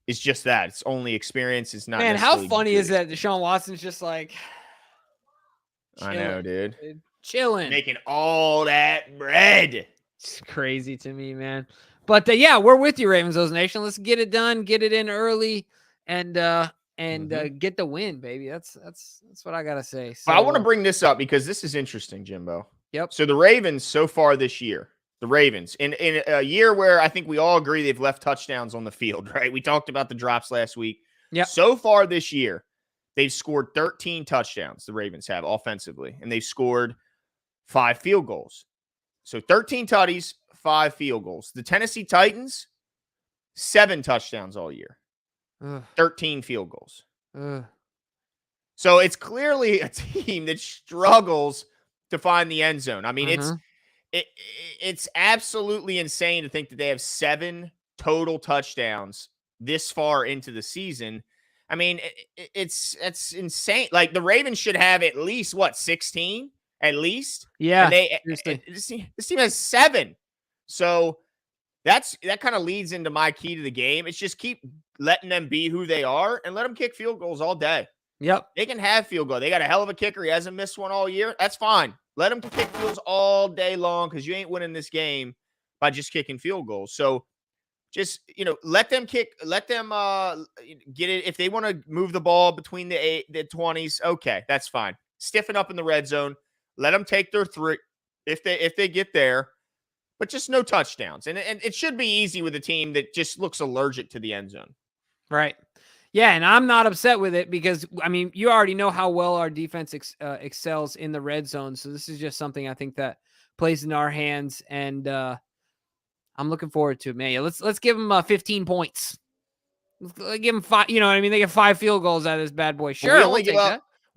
S2: is just that. It's only experience. It's not.
S1: Man, how funny is that? Deshaun Watson's just like,
S2: I know, dude.
S1: Chilling,
S2: making all that bread.
S1: It's crazy to me, man. But we're with you, Ravens Nation. Let's get it done, get it in early, and get the win, baby. That's what I gotta say. So
S2: but I want to bring this up because this is interesting, Jimbo.
S1: Yep.
S2: So the Ravens so far this year, the Ravens in a year where I think we all agree they've left touchdowns on the field, right? We talked about the drops last week.
S1: Yep.
S2: So far this year, they've scored 13 touchdowns. The Ravens have offensively, and they've scored 5 field goals. So 13 tutties, 5 field goals. The Tennessee Titans, 7 touchdowns all year, 13 field goals. So it's clearly a team that struggles to find the end zone. I mean, it's absolutely insane to think that they have 7 total touchdowns this far into the season. I mean, it's insane. Like the Ravens should have at least 16 at least.
S1: Yeah.
S2: And this team has 7. So that kind of leads into my key to the game. It's just keep letting them be who they are and let them kick field goals all day.
S1: Yep.
S2: They can have field goal. They got a hell of a kicker. He hasn't missed one all year. That's fine. Let them kick fields all day long because you ain't winning this game by just kicking field goals. So just, let them kick, let them get it. If they want to move the ball between the 20s, okay, that's fine. Stiffen up in the red zone. Let them take their 3 if they get there, but just no touchdowns. And it should be easy with a team that just looks allergic to the end zone.
S1: Right. Yeah, and I'm not upset with it because, I mean, you already know how well our defense excels in the red zone. So this is just something I think that plays in our hands, and I'm looking forward to it, man. Yeah, let's give them 15 points. Let's give them 5. You know what I mean? They get 5 field goals out of this bad boy. Sure,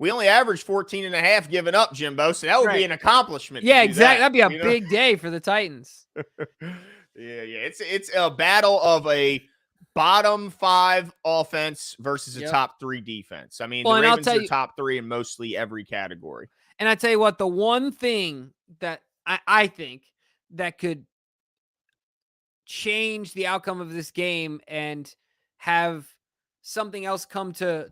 S2: we only average 14.5 giving up, Jimbo. So that would be an accomplishment.
S1: Yeah, exactly. That'd be a big day for the Titans.
S2: Yeah. It's a battle of a bottom 5 offense versus a top 3 defense. I mean, the Ravens are top 3 in mostly every category.
S1: And I tell you what, the one thing that I think that could change the outcome of this game and have something else come to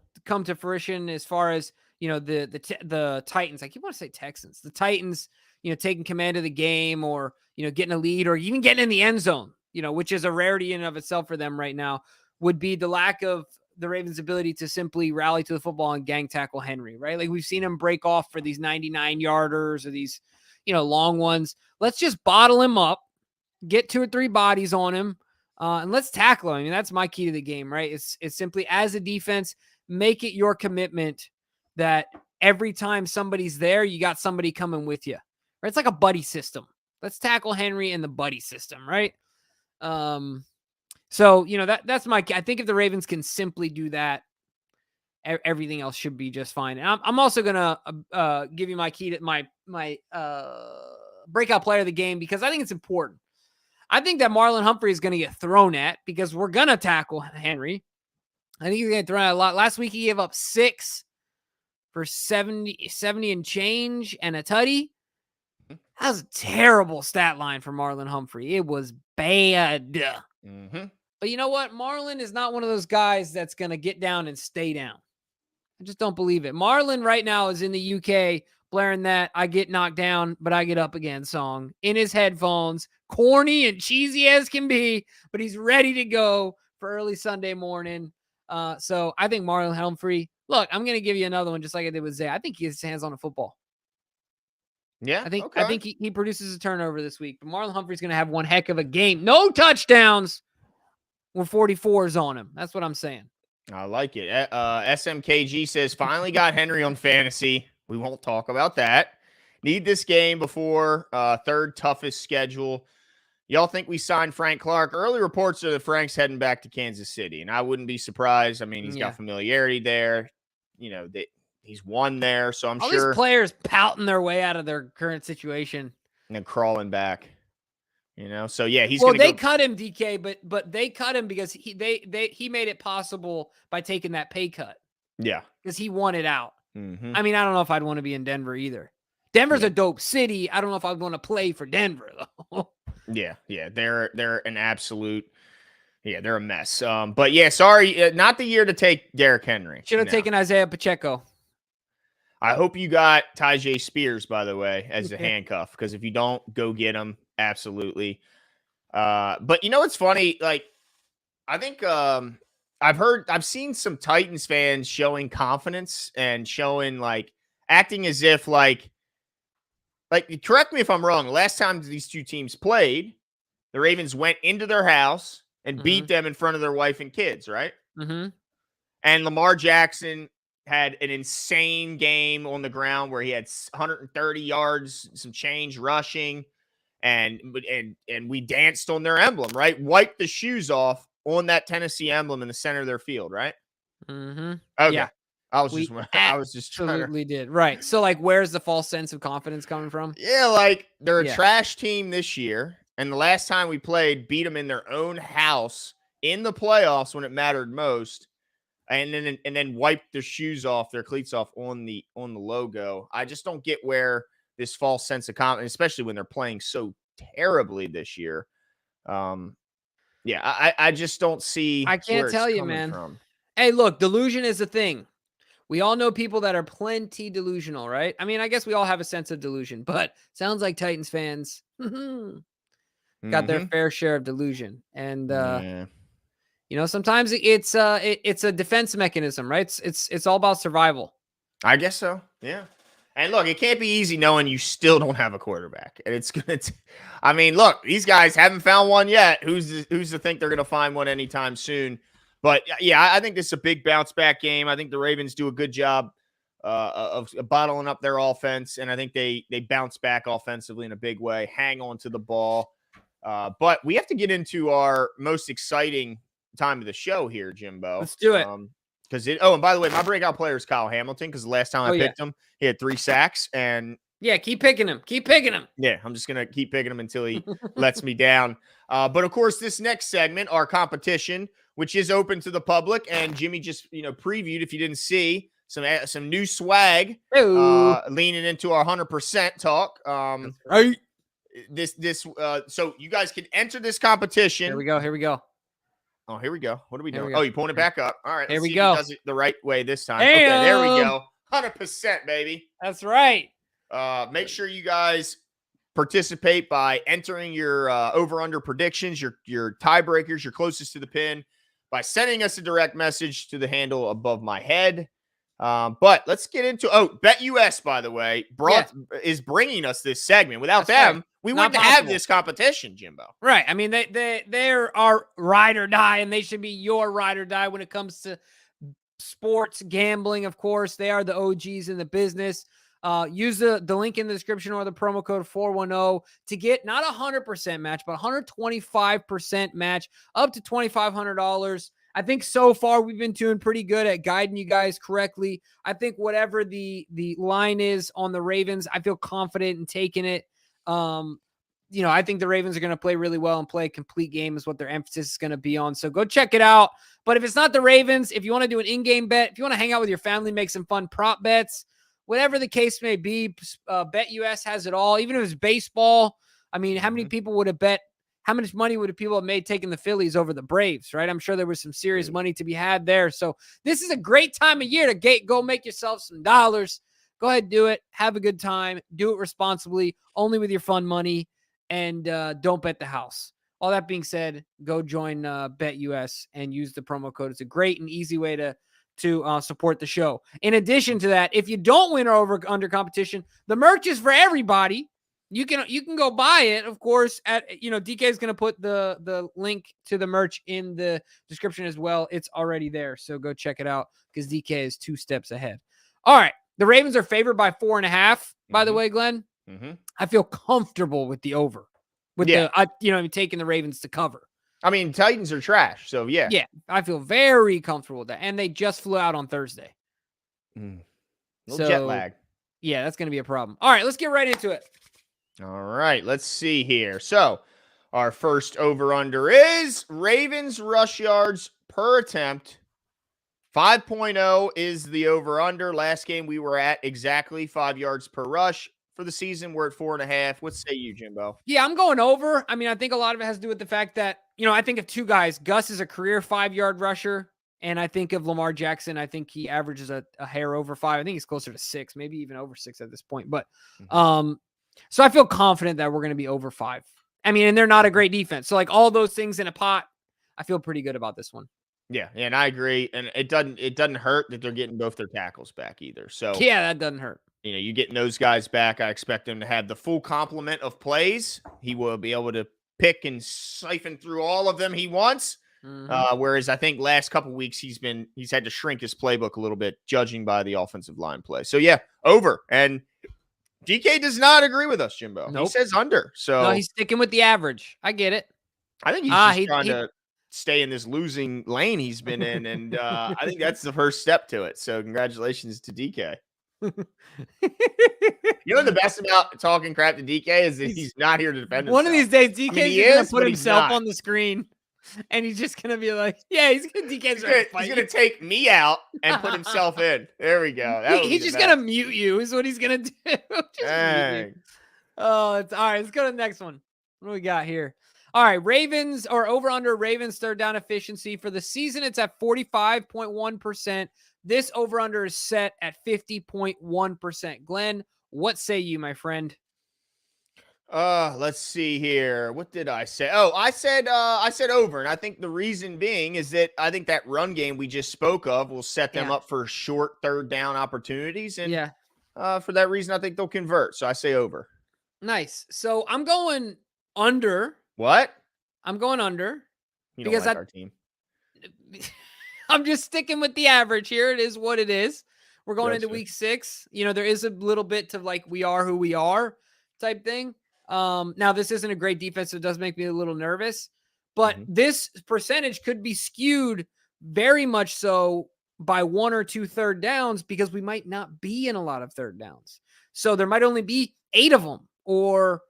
S1: fruition as far as, the Titans. I keep wanting to say Texans. The Titans, taking command of the game, or, getting a lead, or even getting in the end zone, which is a rarity in and of itself for them right now, would be the lack of the Ravens' ability to simply rally to the football and gang tackle Henry, right? Like we've seen him break off for these 99-yarders or these, long ones. Let's just bottle him up, get 2 or 3 bodies on him, and let's tackle him. I mean, that's my key to the game, right? It's simply, as a defense, make it your commitment that every time somebody's there, you got somebody coming with you, right? It's like a buddy system. Let's tackle Henry in the buddy system, right? So, that's my, I think if the Ravens can simply do that, everything else should be just fine. And I'm also going to give you my key to my breakout player of the game, because I think it's important. I think that Marlon Humphrey is going to get thrown at because we're going to tackle Henry. I think he's going to get thrown at a lot. Last week, he gave up 6 for 70 and change and a tutty. That was a terrible stat line for Marlon Humphrey. It was bad.
S2: Mm-hmm.
S1: But you know what? Marlon is not one of those guys that's going to get down and stay down. I just don't believe it. Marlon right now is in the UK blaring that "I get knocked down, but I get up again" song in his headphones. Corny and cheesy as can be, but he's ready to go for early Sunday morning. So I think Marlon Humphrey, look, I'm going to give you another one just like I did with Zay. I think he has his hands on the football.
S2: Yeah,
S1: I think he produces a turnover this week. But Marlon Humphrey's going to have one heck of a game. No touchdowns with 44s on him. That's what I'm saying.
S2: I like it. SMKG says, finally got Henry on fantasy. We won't talk about that. Need this game before 3rd toughest schedule. Y'all think we signed Frank Clark? Early reports are that Frank's heading back to Kansas City, and I wouldn't be surprised. I mean, he's got familiarity there. He's won there, so I'm
S1: sure.
S2: All
S1: these players pouting their way out of their current situation.
S2: And then crawling back. So yeah, he's
S1: they cut him, DK, but they cut him because he made it possible by taking that pay cut.
S2: Yeah.
S1: Because he wanted out.
S2: Mm-hmm.
S1: I mean, I don't know if I'd want to be in Denver either. Denver's a dope city. I don't know if I'd want to play for Denver though.
S2: Yeah. They're an absolute. Yeah, they're a mess. But yeah, sorry, not the year to take Derrick Henry.
S1: Should have taken Isaiah Pacheco.
S2: I hope you got Tyjae Spears, by the way, as a handcuff, because if you don't, go get him. Absolutely. But it's funny. Like, I think I've seen some Titans fans showing confidence and showing acting as if correct me if I'm wrong. Last time these two teams played, the Ravens went into their house and beat them in front of their wife and kids, right?
S1: Mm-hmm.
S2: And Lamar Jackson had an insane game on the ground where he had 130 yards, some change rushing, and we danced on their emblem, right? Wiped the shoes off on that Tennessee emblem in the center of their field, right?
S1: Mm-hmm.
S2: Okay.
S1: Yeah.
S2: I was just
S1: absolutely did. Right. So where's the false sense of confidence coming from?
S2: Yeah, they're a trash team this year, and the last time we played, beat them in their own house in the playoffs when it mattered most, and then wiped their shoes off, their cleats off on the logo. I just don't get where this false sense of confidence, especially when they're playing so terribly this year. Yeah, I just don't see.
S1: I can't tell you, man. Hey, look, delusion is a thing. We all know people that are plenty delusional, right? I mean, I guess we all have a sense of delusion, but sounds like Titans fans got their fair share of delusion. And sometimes it's a defense mechanism, right? It's all about survival.
S2: I guess so. Yeah. And look, it can't be easy knowing you still don't have a quarterback. And it's going to I mean, look, these guys haven't found one yet. Who's to think they're going to find one anytime soon? But yeah, I think this is a big bounce back game. I think the Ravens do a good job of bottling up their offense, and I think they bounce back offensively in a big way, hang on to the ball. But we have to get into our most exciting time of the show here, Jimbo.
S1: Let's do it.
S2: And by the way, my breakout player is Kyle Hamilton, because the last time I picked him, he had 3 sacks. And
S1: yeah, keep picking him. Keep picking him.
S2: Yeah, I'm just going to keep picking him until he lets me down. But of course, this next segment, our competition, which is open to the public, and Jimmy just previewed, if you didn't see, some new swag leaning into our 100% talk.
S1: That's right.
S2: So you guys can enter this competition.
S1: Here we go.
S2: Oh, here we go. What are we doing? Oh, you pulling it back up. All right.
S1: Here we go.
S2: If he does it the right way this time. Okay, there we go. 100%, baby.
S1: That's right.
S2: Make sure you guys participate by entering your over-under predictions, your tiebreakers, your closest to the pin, by sending us a direct message to the handle above my head. But let's get into BetUS, by the way, is bringing us this segment. Without them, we wouldn't have this competition, Jimbo.
S1: Right. I mean, they're our ride or die, and they should be your ride or die when it comes to sports gambling. Of course, they are the OGs in the business. Use the link in the description or the promo code 410 to get not 100% match, but 125% match, up to $2,500. I think so far we've been doing pretty good at guiding you guys correctly. I think whatever the line is on the Ravens, I feel confident in taking it. I think the Ravens are going to play really well and play a complete game is what their emphasis is going to be on. So go check it out. But if it's not the Ravens, if you want to do an in-game bet, if you want to hang out with your family, make some fun prop bets, whatever the case may be, BetUS has it all. Even if it's baseball, I mean, how many people would have bet? How much money would people have made taking the Phillies over the Braves, right? I'm sure there was some serious money to be had there. So this is a great time of year to go make yourself some dollars. Go ahead, do it. Have a good time. Do it responsibly, only with your fun money, and don't bet the house. All that being said, go join BetUS and use the promo code. It's a great and easy way to support the show. In addition to that, if you don't win our over-under competition, the merch is for everybody. You can go buy it, of course. DK is going to put the link to the merch in the description as well. It's already there, so go check it out because DK is 2 steps ahead. All right, the Ravens are favored by 4.5. By the way, Glenn, I feel comfortable with the over. Taking the Ravens to cover.
S2: I mean, Titans are trash, so yeah.
S1: Yeah, I feel very comfortable with that, and they just flew out on Thursday.
S2: Little jet lag.
S1: Yeah, that's going to be a problem. All right, let's get right into it.
S2: All right, let's see here. So our first over-under is Ravens rush yards per attempt. 5.0 is the over-under. Last game we were at exactly 5 yards per rush. For the season, we're at 4.5. What say you, Jimbo?
S1: Yeah, I'm going over. I mean, I think a lot of it has to do with the fact that, I think of 2 guys. Gus is a career 5-yard rusher, and I think of Lamar Jackson. I think he averages a hair over 5. I think he's closer to 6, maybe even over 6 at this point. But so I feel confident that we're going to be over 5. I mean, and they're not a great defense. So all those things in a pot, I feel pretty good about this one.
S2: Yeah, and I agree. And it doesn't hurt that they're getting both their tackles back either. So
S1: Yeah, that doesn't hurt.
S2: you getting those guys back. I expect him to have the full complement of plays. He will be able to pick and siphon through all of them he wants. Whereas I think last couple weeks he's had to shrink his playbook a little bit, judging by the offensive line play. So yeah, over. And DK does not agree with us, Jimbo.
S1: Nope.
S2: He says under. So
S1: no, he's sticking with the average. I get it.
S2: I think he's just trying to stay in this losing lane he's been in, and I think that's the first step to it. So congratulations to DK. The best about talking crap to DK is that he's not here to defend himself.
S1: One of these days, DK is going to put himself on the screen, and he's just going to be like, yeah, he's going
S2: to take me out and put himself in. There we go.
S1: He's just going to mute you is what he's going to do. Oh, it's all right. Let's go to the next one. What do we got here? All right, Ravens or over under Ravens third down efficiency for the season. It's at 45.1%. This over under is set at 50.1%. Glenn, what say you, my friend?
S2: Let's see here. What did I say? Oh, I said over, and I think the reason being is that I think that run game we just spoke of will set them up for short third down opportunities, and for that reason, I think they'll convert. So I say over.
S1: Nice. So I'm going under.
S2: What?
S1: I'm going under.
S2: You don't like our team.
S1: I'm just sticking with the average here. It is what it is. We're going into week 6. There is a little bit to like we are who we are type thing. Now this isn't a great defense, so it does make me a little nervous. But this percentage could be skewed very much so by 1 or 2 third downs because we might not be in a lot of third downs. So there might only be 8 of them or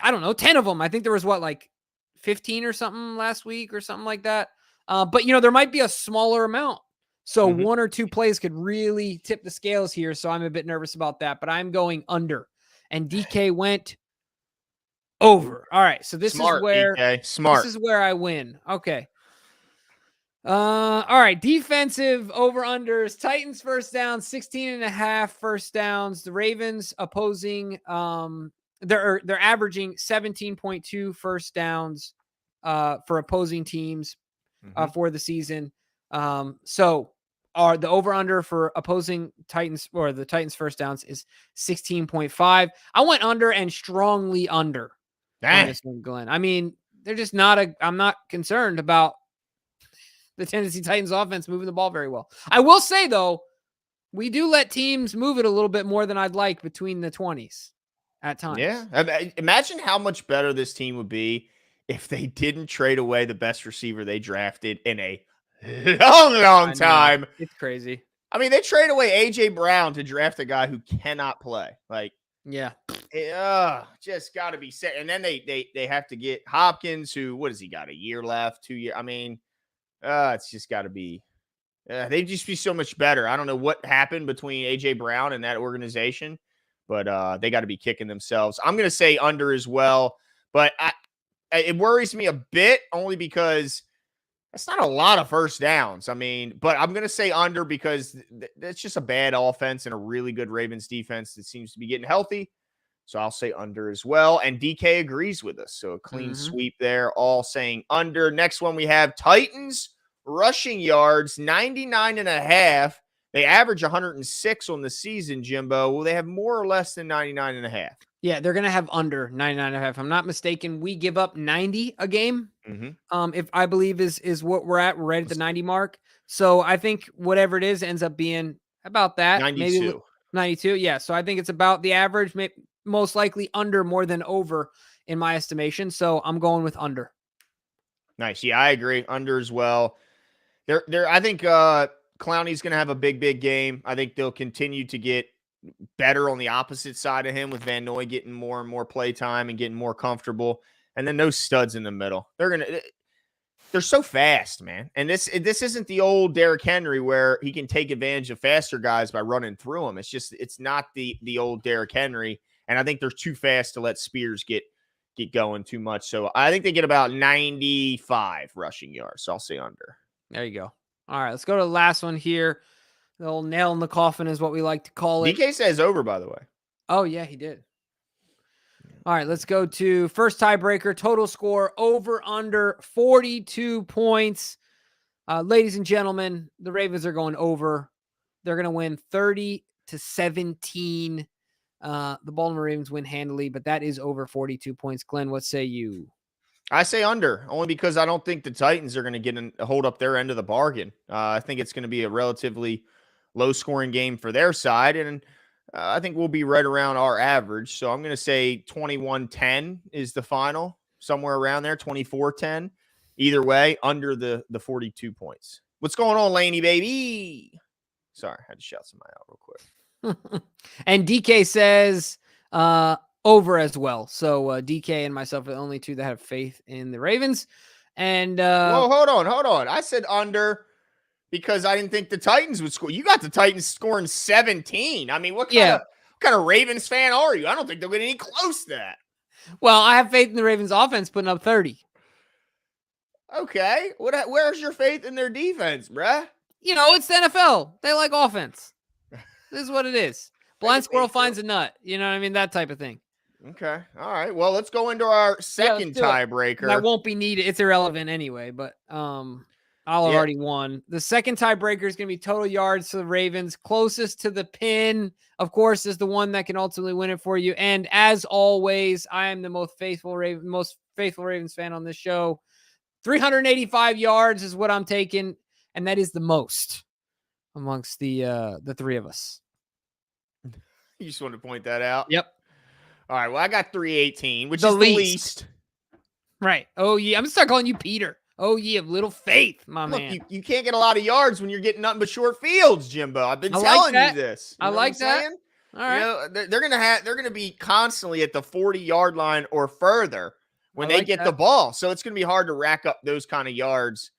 S1: I don't know, 10 of them. I think there was 15 or something last week or something like that. But there might be a smaller amount. So 1 or 2 plays could really tip the scales here. So I'm a bit nervous about that, but I'm going under. And DK went over. All right. So this is where
S2: DK.
S1: This is where I win. Okay. All right. Defensive over-unders. Titans first down, 16.5 first downs. The Ravens opposing they're averaging 17.2 first downs for opposing teams for the season. So are the over-under for opposing Titans or the Titans first downs is 16.5. I went under and strongly under on this one, Glenn. I mean, they're just I'm not concerned about the Tennessee Titans offense moving the ball very well. I will say though, we do let teams move it a little bit more than I'd like between the 20s at times.
S2: Yeah. Imagine how much better this team would be if they didn't trade away the best receiver they drafted in a long time.
S1: It's crazy.
S2: I mean, they trade away AJ Brown to draft a guy who cannot play. Just got to be set. And then they have to get Hopkins, who, what has he got? A year left, 2 years. I mean, it's just got to be. They'd just be so much better. I don't know what happened between AJ Brown and that organization, but they got to be kicking themselves. I'm going to say under as well, but it worries me a bit only because that's not a lot of first downs. I mean, but I'm going to say under because that's just a bad offense and a really good Ravens defense that seems to be getting healthy. So I'll say under as well. And DK agrees with us. So a clean sweep there, all saying under. Next one we have Titans rushing yards, 99.5. They average 106 on the season, Jimbo. Will they have more or less than 99.5?
S1: Yeah, they're going to have under 99.5. If I'm not mistaken, we give up 90 a game. If I believe is what we're at. We're right at the 90 mark. So I think whatever it is ends up being about that.
S2: 92.
S1: Maybe 92. Yeah. So I think it's about the average, most likely under more than over in my estimation. So I'm going with under.
S2: Nice. Yeah, I agree. Under as well. I think Clowney's going to have a big game. I think they'll continue to get better on the opposite side of him with Van Noy getting more and more play time and getting more comfortable. And then those studs in the middle. They're so fast, man. And this isn't the old Derrick Henry where he can take advantage of faster guys by running through them. It's not the old Derrick Henry. And I think they're too fast to let Spears get going too much. So I think they get about 95 rushing yards. So I'll say under.
S1: There you go. All right, let's go to the last one here. The old nail in the coffin is what we like to call it.
S2: DK says over, by the way.
S1: Oh, yeah, he did. All right, let's go to first tiebreaker. Total score over under 42 points. Ladies and gentlemen, the Ravens are going over. They're going to win 30-17. The Baltimore Ravens win handily, but that is over 42 points. Glenn, what say you?
S2: I say under, only because I don't think the Titans are going to hold up their end of the bargain. I think it's going to be a relatively low-scoring game for their side, and I think we'll be right around our average. So I'm going to say 21-10 is the final, somewhere around there, 24-10. Either way, under the 42 points. What's going on, Laney, baby? Sorry, I had to shout somebody out real quick.
S1: And DK says over as well. So DK and myself are the only two that have faith in the Ravens. And
S2: whoa, hold on. I said under because I didn't think the Titans would score. You got the Titans scoring 17. I mean, what kind of Ravens fan are you? I don't think they'll get any close to that.
S1: Well, I have faith in the Ravens offense putting up 30.
S2: Okay. Where's your faith in their defense, bruh?
S1: It's the NFL. They like offense. This is what it is. Blind squirrel finds a nut. You know what I mean? That type of thing.
S2: Okay. All right. Well, let's go into our second tiebreaker.
S1: That won't be needed. It's irrelevant anyway, but I'll have already won. The second tiebreaker is going to be total yards to the Ravens. Closest to the pin, of course, is the one that can ultimately win it for you. And as always, I am the most faithful Ravens fan on this show. 385 yards is what I'm taking, and that is the most amongst the three of us.
S2: You just want to point that out?
S1: Yep.
S2: All right. Well, I got 318, which is the least.
S1: Right. Oh, yeah. I'm going to start calling you Peter. Oh, yeah. Little faith, my man.
S2: Look, you can't get a lot of yards when you're getting nothing but short fields, Jimbo. I've been telling you this.
S1: I like that. All right.
S2: They're going to be constantly at the 40-yard line or further when they get the ball. So it's going to be hard to rack up those kind of yards.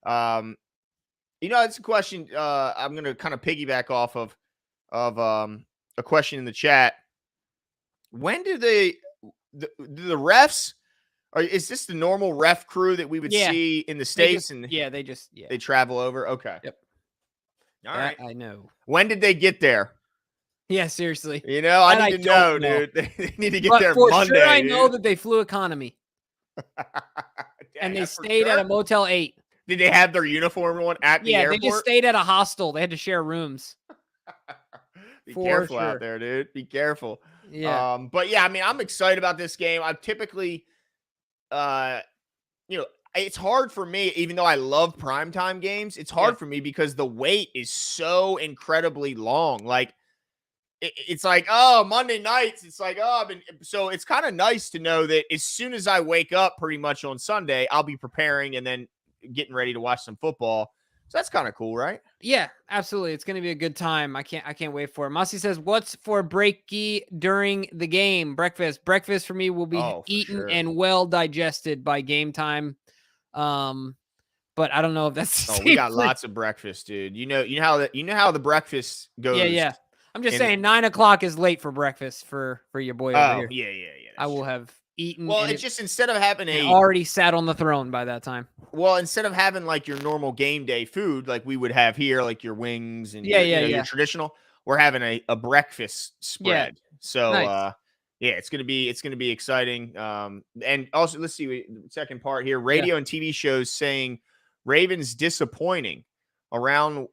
S2: It's a question I'm going to kind of piggyback off of a question in the chat. When do the refs, is this the normal ref crew that we would see in the States?
S1: They
S2: travel over. Okay.
S1: Yep.
S2: All right.
S1: I know.
S2: When did they get there?
S1: Yeah, seriously.
S2: I need to know, dude. They need to get there Monday.
S1: Sure, I know that they flew economy. And they stayed at a Motel 8.
S2: Did they have their uniform on at the airport?
S1: Yeah, they just stayed at a hostel. They had to share rooms.
S2: Be careful out there, dude. Be careful.
S1: Yeah.
S2: But yeah, I mean, I'm excited about this game. I've typically, it's hard for me, even though I love primetime games, it's hard for me because the wait is so incredibly long. Like, it's like, oh, Monday nights. It's like, oh, so it's kind of nice to know that as soon as I wake up pretty much on Sunday, I'll be preparing and then getting ready to watch some football. So that's kind of cool, right?
S1: Yeah, absolutely. It's going to be a good time. I can't wait for it. Masi says, what's for breaky during the game? Breakfast. Breakfast for me will be eaten and well digested by game time. But I don't know if that's
S2: we got lots of breakfast, dude. You know how the breakfast goes.
S1: Yeah. I'm just saying 9 o'clock is late for breakfast for your boy over here.
S2: Yeah.
S1: I will have eaten.
S2: Well, it's just instead of having
S1: already sat on the throne by that time.
S2: Well, instead of having like your normal game day food, like we would have here, like your wings and your traditional, we're having a breakfast spread. Yeah. So,
S1: nice.
S2: It's gonna be exciting. And also, let's see, second part here: radio and TV shows saying Ravens disappointing. Around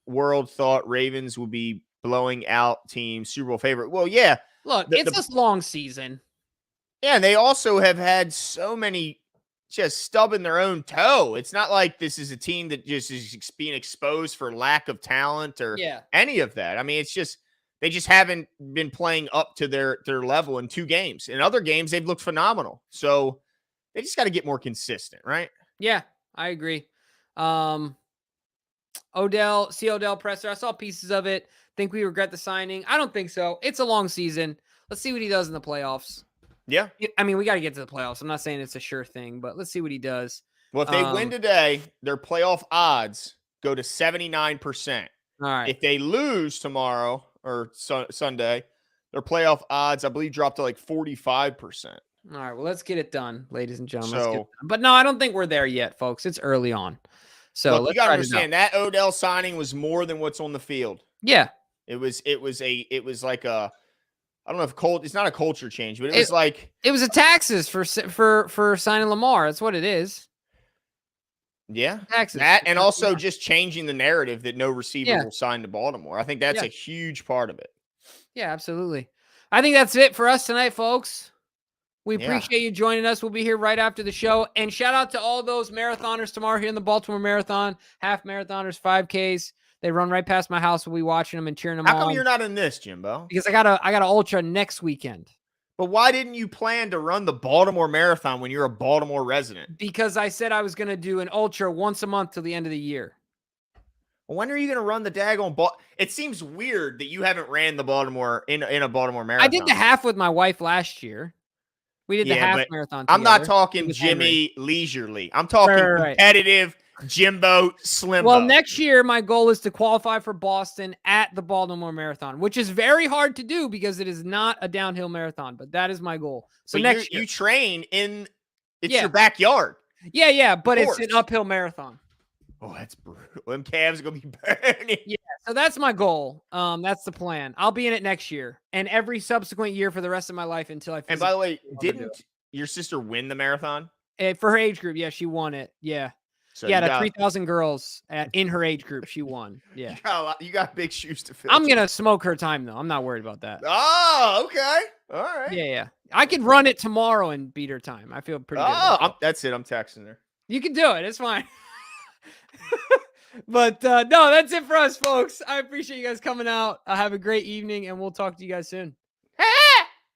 S2: world thought Ravens would be blowing out team Super Bowl favorite. Well, yeah.
S1: Look, it's a long season.
S2: Yeah, and they also have had so many just stubbing their own toe. It's not like this is a team that just is being exposed for lack of talent or any of that. I mean, it's just they just haven't been playing up to their level in 2 games. In other games, they've looked phenomenal. So they just got to get more consistent, right?
S1: Yeah, I agree. Odell presser. I saw pieces of it. Think we regret the signing? I don't think so. It's a long season. Let's see what he does in the playoffs.
S2: Yeah.
S1: I mean, we got to get to the playoffs. I'm not saying it's a sure thing, but let's see what he does.
S2: Well, if they win today, their playoff odds go to 79%.
S1: All right.
S2: If they lose tomorrow or Sunday, their playoff odds, I believe, drop to like 45%.
S1: All right. Well, let's get it done, ladies and gentlemen. But no, I don't think we're there yet, folks. It's early on. So
S2: look, you got to understand that Odell signing was more than what's on the field.
S1: Yeah.
S2: It was like a, I don't know if it's not a culture change, but it was
S1: a taxes for signing Lamar. That's what it is.
S2: Yeah,
S1: Taxes.
S2: that and also just changing the narrative that no receiver will sign to Baltimore. I think that's a huge part of it.
S1: Yeah, absolutely. I think that's it for us tonight, folks. We appreciate you joining us. We'll be here right after the show. And shout out to all those marathoners tomorrow here in the Baltimore Marathon, half marathoners, 5Ks. They run right past my house. We'll be watching them and cheering them on.
S2: How come you're not in this, Jimbo?
S1: Because I got a ultra next weekend.
S2: But why didn't you plan to run the Baltimore Marathon when you're a Baltimore resident?
S1: Because I said I was going to do an ultra once a month till the end of the year.
S2: Well, when are you going to run the daggone ball? It seems weird that you haven't ran the Baltimore in a Baltimore Marathon.
S1: I did the half with my wife last year. We did the half marathon together.
S2: I'm not talking Jimmy leisurely. I'm talking competitive Jimbo Slimbo.
S1: Well, next year, my goal is to qualify for Boston at the Baltimore Marathon, which is very hard to do because it is not a downhill marathon, but that is my goal. So
S2: but
S1: next year.
S2: You train in your backyard.
S1: Yeah, but it's an uphill marathon.
S2: Oh, that's brutal. Them calves are going to be burning.
S1: Yeah, so that's my goal. That's the plan. I'll be in it next year and every subsequent year for the rest of my life until I finish.
S2: And by the way, didn't your sister win the marathon?
S1: For her age group, yeah, she won it. Yeah. So the 3,000 girls in her age group, she won. Yeah.
S2: You got big shoes to fill.
S1: I'm going to smoke her time, though. I'm not worried about that.
S2: Oh, okay. All right.
S1: Yeah. I could run it tomorrow and beat her time. I feel pretty good.
S2: Oh, that's it. I'm texting her.
S1: You can do it. It's fine. But no, that's it for us, folks. I appreciate you guys coming out. Have a great evening, and we'll talk to you guys soon.